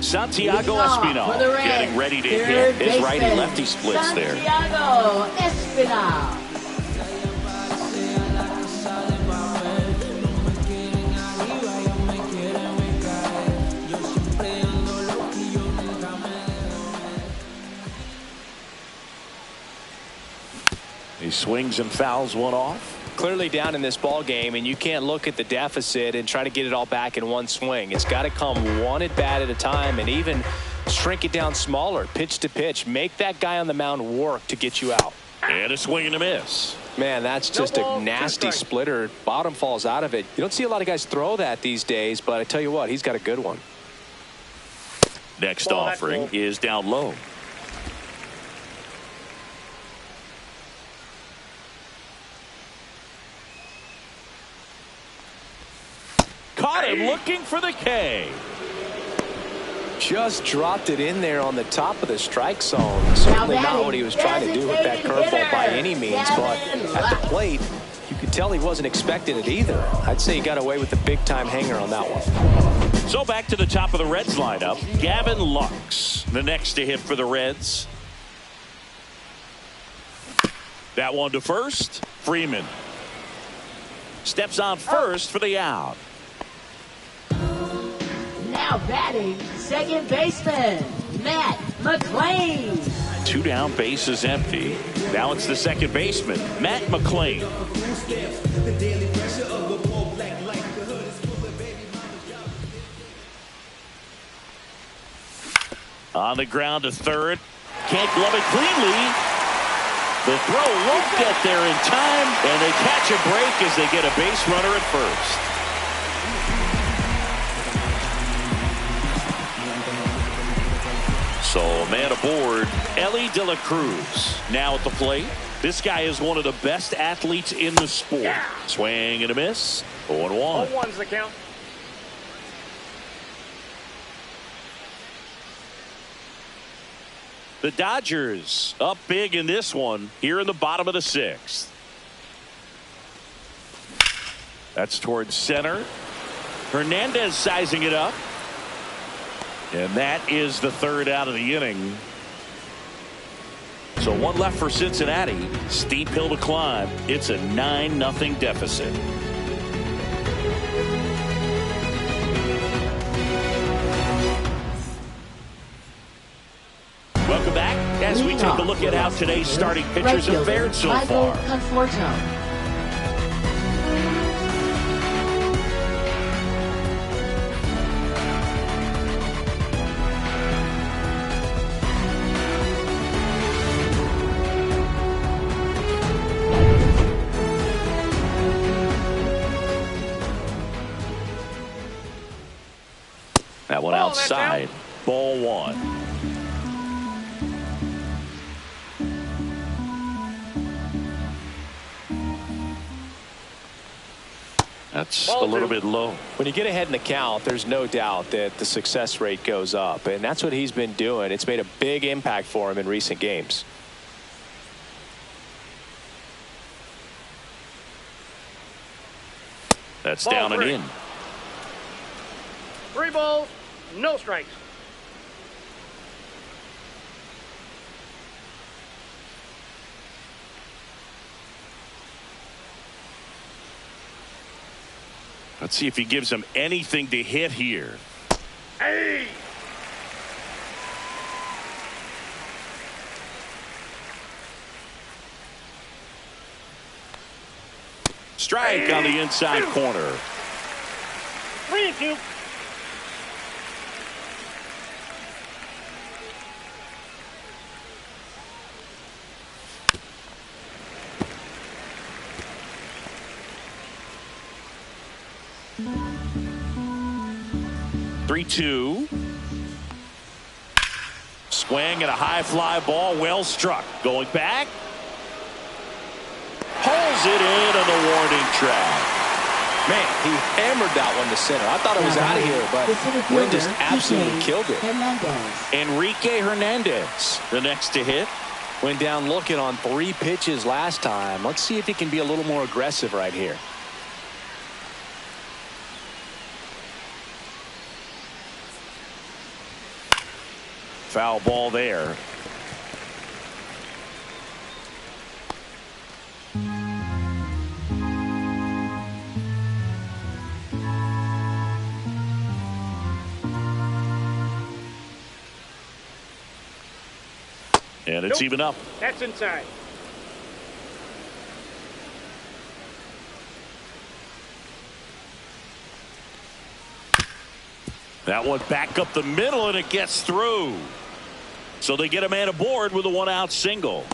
Santiago Espinal getting ready to hit. His righty-lefty splits there. Santiago Espinal. He swings and fouls one off. Clearly down in this ball game, and you can't look at the deficit and try to get it all back in one swing. It's got to come one at bat at a time, and even shrink it down smaller, pitch to pitch. Make that guy on the mound work to get you out. And a swing and a miss. Man, that's just a nasty splitter. Bottom falls out of it. You don't see a lot of guys throw that these days, but I tell you what, he's got a good one. Next offering is down low. Caught him looking for the K. Just dropped it in there on the top of the strike zone. Certainly not what he was trying to do with that curveball by any means, but at the plate, you could tell he wasn't expecting it either. I'd say he got away with the big-time hanger on that one. So back to the top of the Reds lineup. Gavin Lux, the next to hit for the Reds. That one to first. Freeman steps on first for the out. Now batting, second baseman, Matt McLean. 2 down, bases empty. Now it's the second baseman, Matt McLean. On the ground to third. Can't glove it cleanly. The throw won't get there in time, and they catch a break as they get a base runner at first. So man aboard, Ellie De La Cruz now at the plate. This guy is one of the best athletes in the sport. Swing and a miss. 0-1. 0-1's the count. The Dodgers up big in this one here in the bottom of the 6th. That's towards center. Hernandez sizing it up. And that is the third out of the inning. So 1 left for Cincinnati. Steep hill to climb. It's a 9-0 deficit. Welcome back as we take a look at how today's starting pitchers have fared so far. That one outside. Ball 1. That's a little bit low. When you get ahead in the count, there's no doubt that the success rate goes up, and that's what he's been doing. It's made a big impact for him in recent games. That's down and in. 3 balls, no strikes. Let's see if he gives them anything to hit here. Hey! Strike on the inside corner. 3-2. 3-2. Swing and a high fly ball, well struck. Going back. Pulls it in on the warning track. Man, he hammered that one to center. I thought it was out of here, but wind just absolutely killed it. Enrique Hernandez, the next to hit. Went down looking on 3 pitches last time. Let's see if he can be a little more aggressive right here. Foul ball there. And it's even up. That's inside. That one back up the middle, and it gets through. So they get a man aboard with a 1-out single.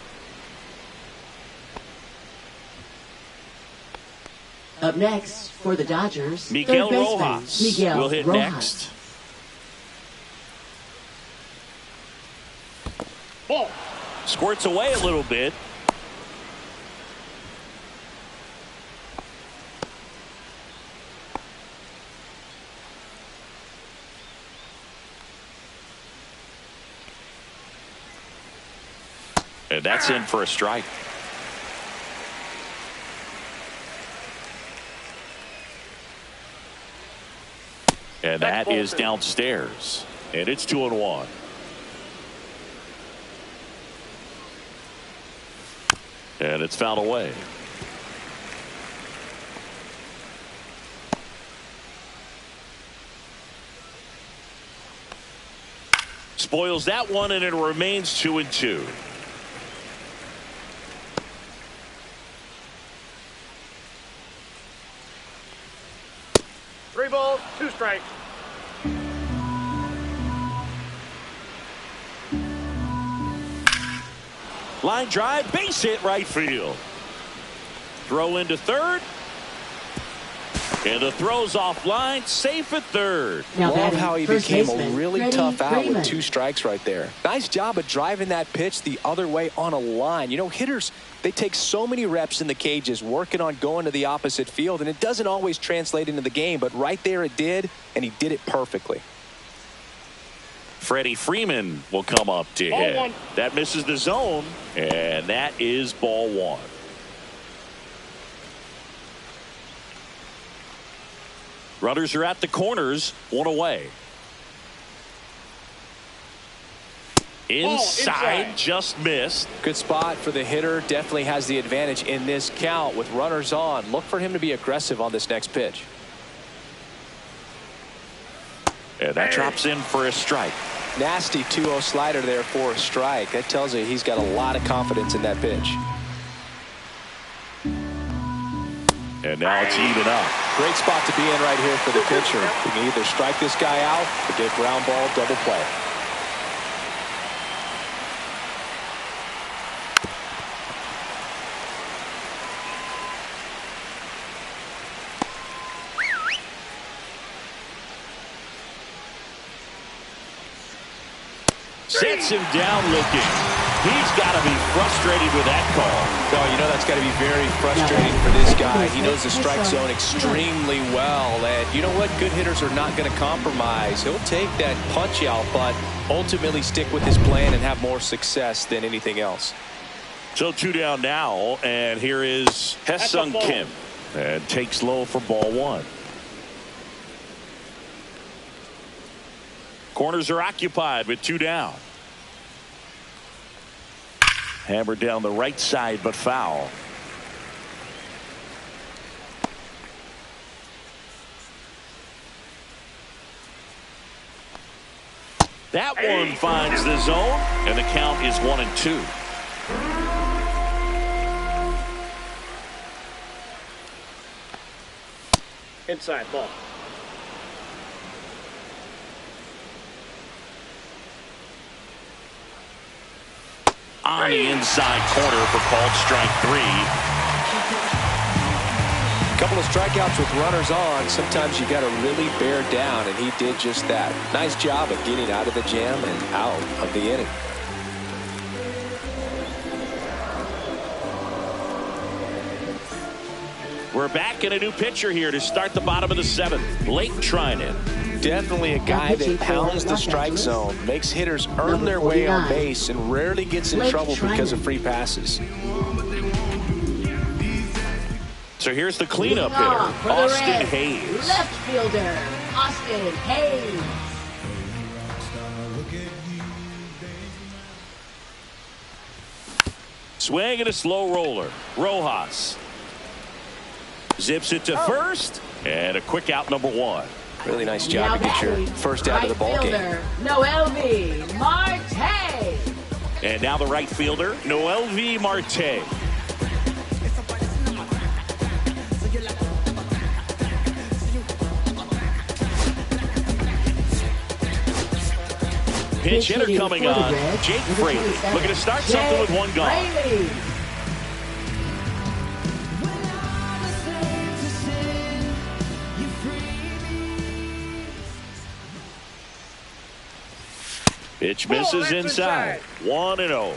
Up next for the Dodgers, Miguel third baseman, Rojas Miguel will hit Rojas. next. Ball. Squirts away a little bit. And that's in for a strike. And that is downstairs. And it's 2-1. And it's fouled away. Spoils that one, and it remains 2-2. 3 balls, 2 strikes. Line drive, base hit, right field. Throw into third. And the throw's offline, safe at third. Now Love how he became a really Freddie tough out Freeman. with 2 strikes right there. Nice job of driving that pitch the other way on a line. You know, hitters, they take so many reps in the cages working on going to the opposite field, and it doesn't always translate into the game, but right there it did, and he did it perfectly. Freddie Freeman will come up to Ball hit. 1. That misses the zone, and that is ball 1. Runners are at the corners, 1 away. Inside, just missed. Good spot for the hitter. Definitely has the advantage in this count with runners on. Look for him to be aggressive on this next pitch. And that drops in for a strike. Nasty 2-0 slider there for a strike. That tells you he's got a lot of confidence in that pitch. And now it's even up. Great spot to be in right here for the pitcher. You can either strike this guy out or get a ground ball double play. Sets him down looking. He's got to be frustrated with that call. No, you know that's got to be very frustrating for this guy. He knows the strike zone extremely well. And you know what? Good hitters are not going to compromise. He'll take that punch out, but ultimately stick with his plan and have more success than anything else. So 2 down now, and here is Hesung Kim. And takes low for ball 1. Corners are occupied with 2 down. Hammered down the right side, but foul. That one finds the zone, and the count is 1-2. Inside ball. On the inside corner for called strike 3. Couple of strikeouts with runners on. Sometimes you got to really bear down, and he did just that. Nice job at getting out of the jam and out of the inning. We're back in a new pitcher here to start the bottom of the 7th. Blake Trinan. Definitely a guy that pounds the strike zone, makes hitters earn their way on base, and rarely gets in trouble because of free passes. So here's the cleanup hitter, Austin Hayes. Left fielder, Austin Hayes. Swing and a slow roller. Rojas zips it to first, and a quick out, number 1. Really nice job to get your first out of the ball game. Noelvi Marte. And now the right fielder, Noelvi Marte. Pinch hitter coming on, Jake Fraley. Looking to start something with one gone. Pitch misses inside. 1-0.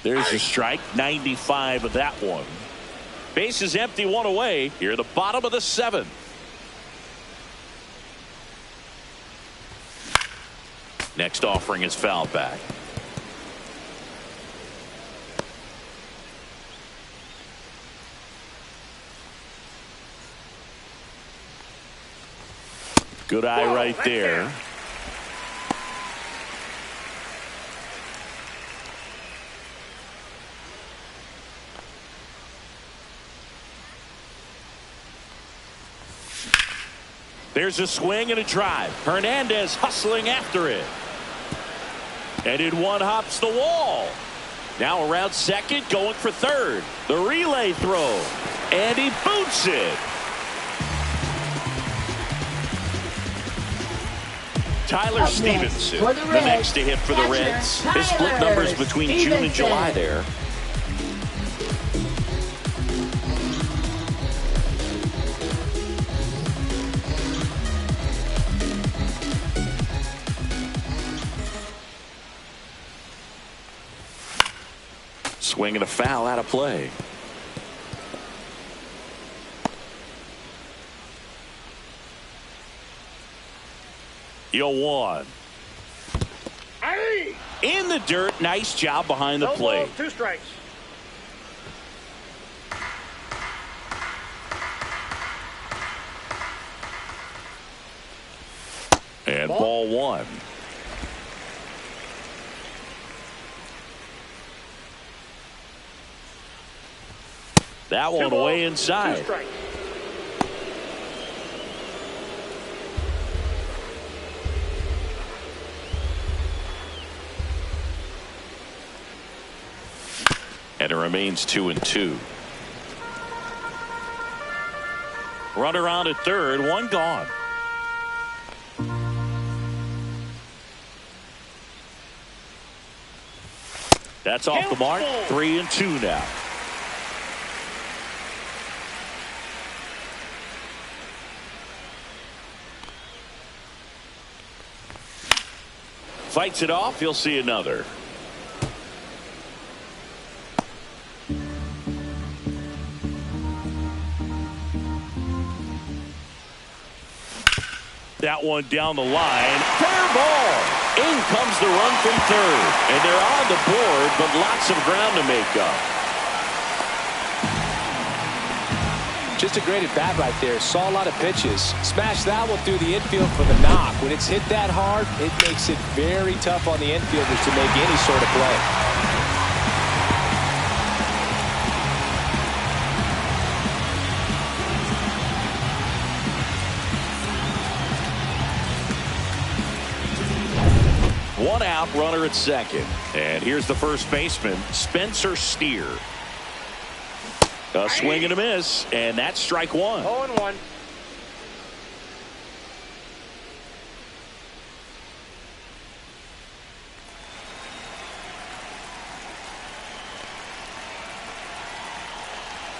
There's a strike, 95 of that one. Base is empty, 1 away. Here at the bottom of the 7th. Next offering is fouled back. Good eye right there. There's a swing and a drive. Hernandez hustling after it. And in one hops the wall. Now around second, going for third. The relay throw. And he boots it. Tyler Stevenson, the next to hit for the Reds. His split numbers between June and July there. Swing and a foul out of play. Yo, 1. Hey! In the dirt. Nice job behind the plate. 2 strikes. And ball 1. That one way inside. 2 strikes. And it remains 2-2. Runner on at third, 1 gone. That's off the mark. 3-2 now. Fights it off. You'll see another. That one down the line. Fair ball. In comes the run from third. And they're on the board, but lots of ground to make up. Just a great at-bat right there. Saw a lot of pitches. Smashed that one through the infield for the knock. When it's hit that hard, it makes it very tough on the infielders to make any sort of play. One out, runner at second. And here's the first baseman, Spencer Steer. A swing and a miss, and that's strike 1. 0-1.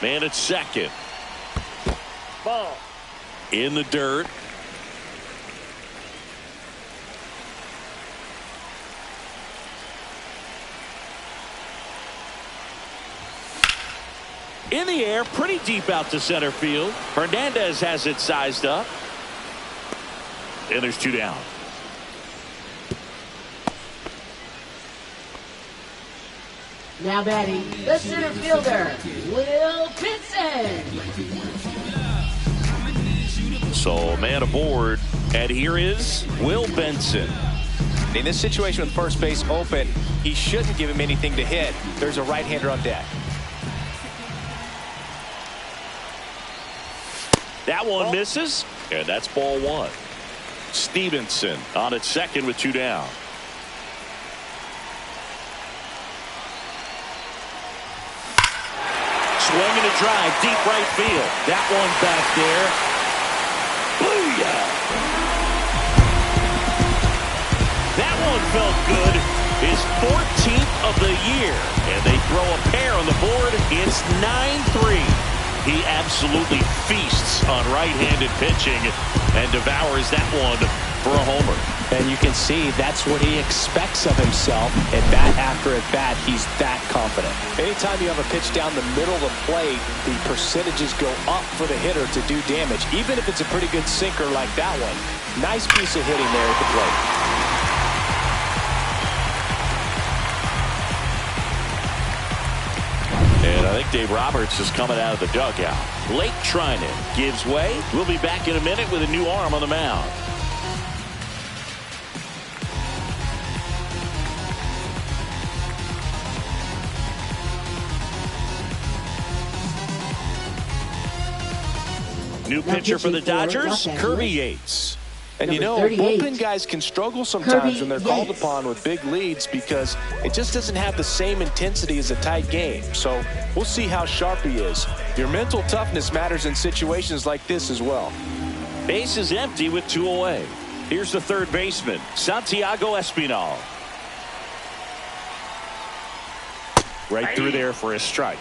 Man at second. Ball. In the dirt. In the air, pretty deep out to center field. Hernandez has it sized up. And there's 2 down. Now batting, the center fielder, Will Pinson. So man aboard, and here is Will Benson. In this situation with first base open, he shouldn't give him anything to hit. There's a right-hander on deck. That one misses, and that's ball 1. Stevenson on at second with 2 down. Swinging a drive, deep right field. That one back there. Booyah! That one felt good. His 14th of the year. And they throw a pair on the board. It's 9-3. He absolutely feasts on right-handed pitching and devours that one for a homer. And you can see that's what he expects of himself. At bat after at bat, he's that confident. Anytime you have a pitch down the middle of the plate, the percentages go up for the hitter to do damage, even if it's a pretty good sinker like that one. Nice piece of hitting there at the plate. And I think Dave Roberts is coming out of the dugout. Blake Trinan gives way. We'll be back in a minute with a new arm on the mound. New pitcher for the Dodgers, Kirby Yates. And you know, bullpen guys can struggle sometimes when they're called upon with big leads because it just doesn't have the same intensity as a tight game. So we'll see how sharp he is. Your mental toughness matters in situations like this as well. Base is empty with 2 away. Here's the third baseman, Santiago Espinal. Right through there for a strike.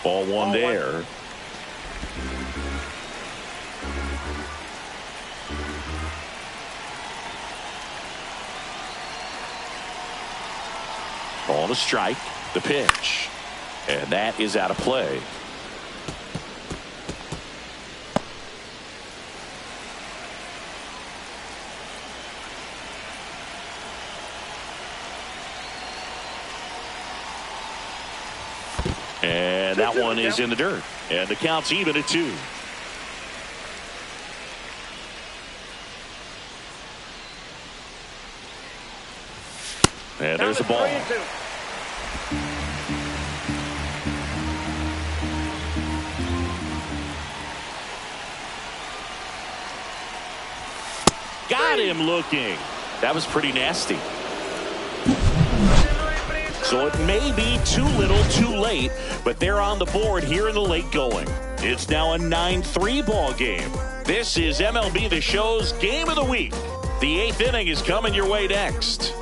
Ball 1 there. Ball to strike. The pitch. And that is out of play. And that one is in the dirt. And the count's even at 2. And there's the ball. Got him looking. That was pretty nasty. So it may be too little too late, but they're on the board here in the late going. It's now a 9-3 ball game. This is MLB The Show's Game of the Week. The 8th inning is coming your way next.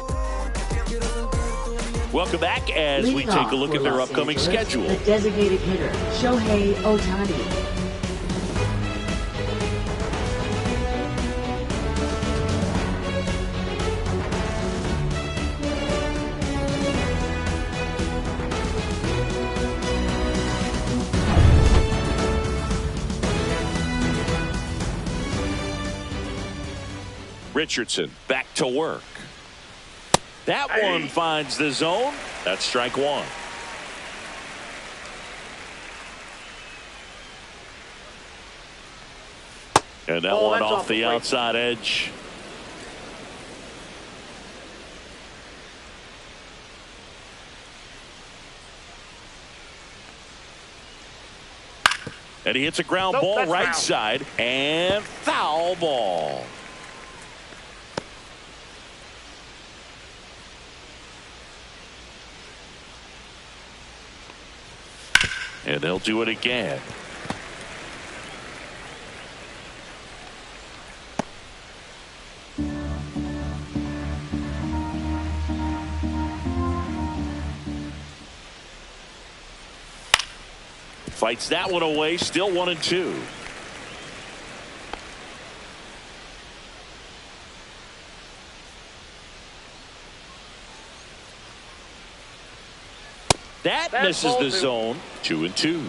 Welcome back as we take a look at their upcoming schedule. The designated hitter, Shohei Ohtani. Richardson back to work. That one finds the zone. That's strike 1. And that one off the outside edge. And he hits a ground ball right side and foul ball. And they'll do it again. Fights that one away, still 1-2. That misses the zone. 2-2.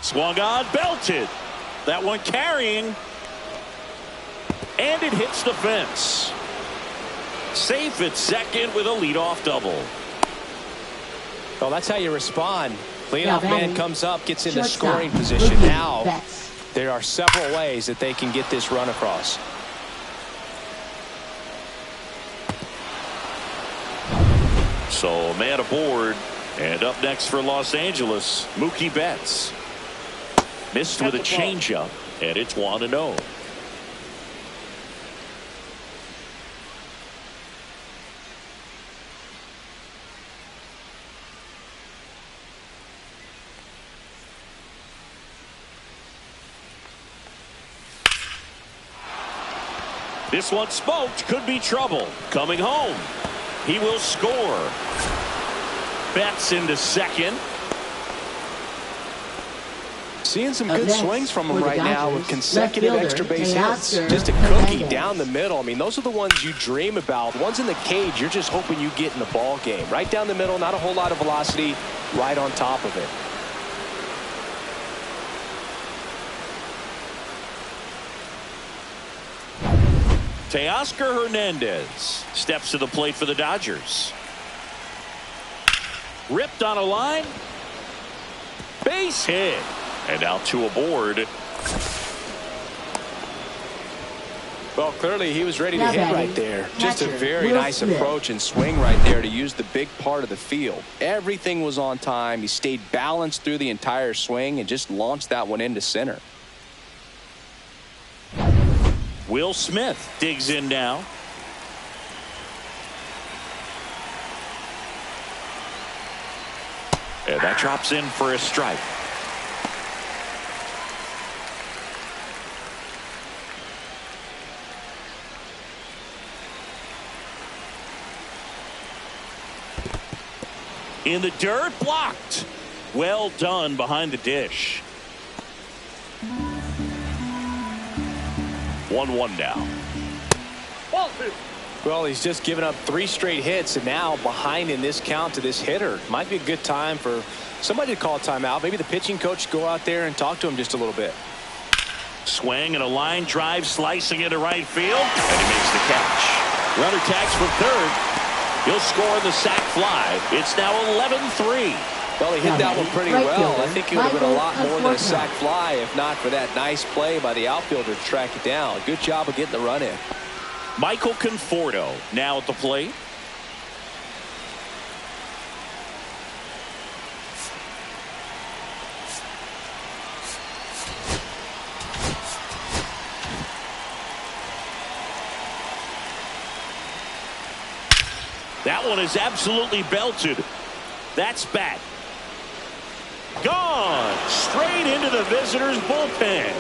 Swung on, belted. That one carrying. And it hits the fence. Safe at second with a leadoff double. Well, that's how you respond. Leadoff man comes up, gets into scoring Shortstop, position. Mookie Now, Betts. there are several ways that they can get this run across. So, man aboard. And up next for Los Angeles, Mookie Betts. Missed with a changeup, and it's 1-0. This one smoked, could be trouble. Coming home. He will score. Betts into second. Seeing some good swings from him right now with consecutive extra base hits. Teoscar Just a Hernandez. cookie down the middle. I mean, those are the ones you dream about. Ones in the cage, you're just hoping you get in the ball game. Right down the middle, not a whole lot of velocity, right on top of it. Teoscar Hernandez steps to the plate for the Dodgers. Ripped on a line. Base hit. And now 2 aboard. Well, clearly he was ready to hit right there. Just a Catcher, very Will nice Smith. approach and swing right there to use the big part of the field. Everything was on time. He stayed balanced through the entire swing and just launched that one into center. Will Smith digs in now. And that drops in for a strike. In the dirt, blocked. Well done behind the dish. 1-1 now. Ball 2. Well, he's just given up 3 straight hits and now behind in this count to this hitter. Might be a good time for somebody to call a timeout. Maybe the pitching coach go out there and talk to him just a little bit. Swing and a line drive slicing into right field, and he makes the catch. Runner tags for third. He'll score the sac fly. It's now 11-3. Well, he hit that one pretty Right well. fielder, I think it would have been a lot Michael more than a Conforto. sac fly if not for that nice play by the outfielder to track it down. Good job of getting the run in. Michael Conforto now at the plate. That one is absolutely belted. That's bat. Gone straight into the visitors' bullpen.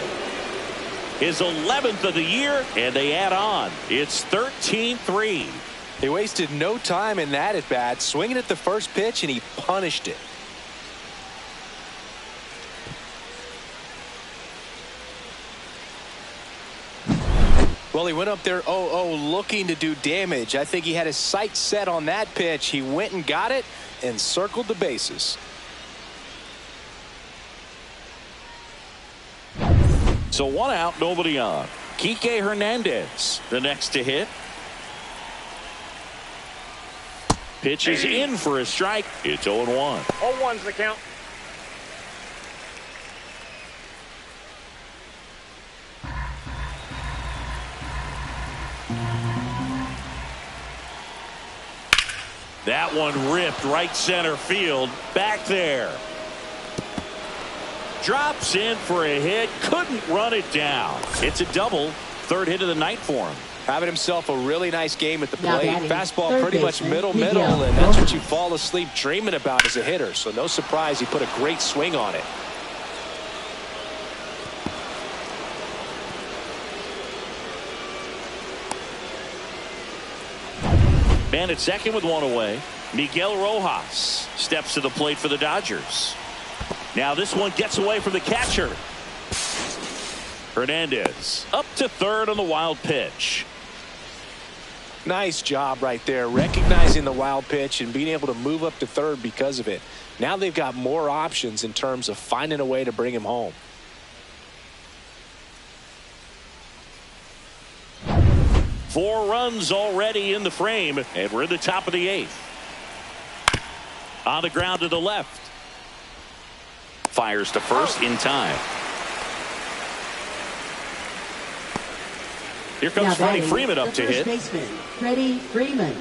His 11th of the year, and they add on. It's 13-3. He wasted no time in that at bat, swinging at the first pitch, and he punished it. Well, he went up there 0-0 looking to do damage. I think he had his sights set on that pitch. He went and got it and circled the bases. So 1 out, nobody on. Kike Hernandez, the next to hit. Pitch is in for a strike. It's 0-1. 0-1's the count. That one ripped right center field. Back there. Drops in for a hit. Couldn't run it down. It's a double. Third hit of the night for him. Having himself a really nice game at the Now plate. batting, Fastball third pretty much baseman, middle, Miguel and that's what Rojas. you fall asleep dreaming about as a hitter. So no surprise he put a great swing on it. Man at second with one away. Miguel Rojas steps to the plate for the Dodgers. Now this one gets away from the catcher. Hernandez up to third on the wild pitch. Nice job right there, recognizing the wild pitch and being able to move up to third because of it. Now they've got more options in terms of finding a way to bring him home. Four runs already in the frame, and we're in the top of the eighth. On the ground to the left. Fires to first in time. Here comes Now Freddie batting, Freeman up to the hit. first baseman, Freddie Freeman.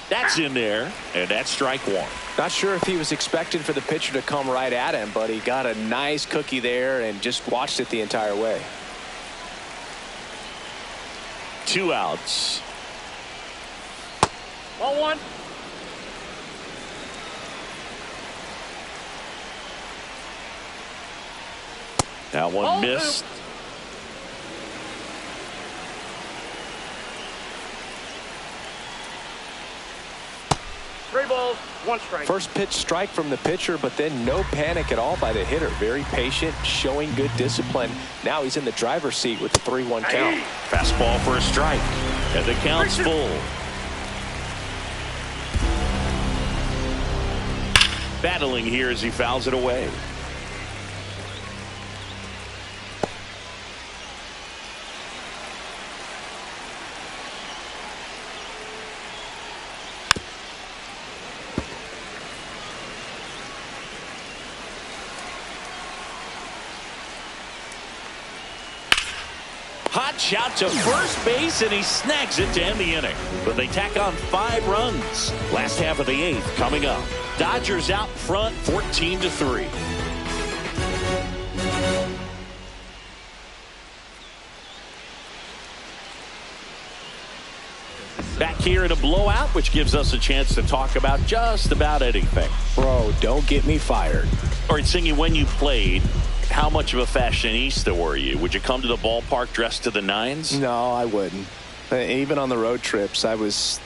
That's in there, and that's strike one. Not sure if he was expecting for the pitcher to come right at him, but he got a nice cookie there and just watched it the entire way. 2 outs. Ball one. That one Ball missed. two. Three balls, one strike. First pitch strike from the pitcher, but then no panic at all by the hitter. Very patient, showing good discipline. Now he's in the driver's seat with the 3-1 count. Fastball for a strike, and the count's full. Battling here as he fouls it away. Hot shot to first base, and he snags it to end the inning. But they tack on 5 runs. Last half of the 8th coming up. Dodgers out front 14-3. Back here in a blowout, which gives us a chance to talk about just about anything. Bro, don't get me fired. All right, Singy, when you played, how much of a fashionista were you? Would you come to the ballpark dressed to the nines? No, I wouldn't. Even on the road trips, I was,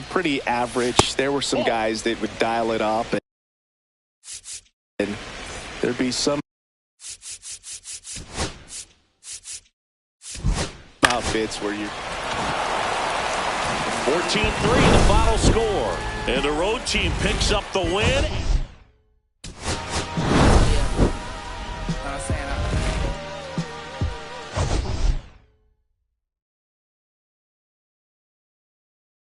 pretty average. There were some guys that would dial it up, and there'd be some outfits where you 14-3 the final score, and the road team picks up the win.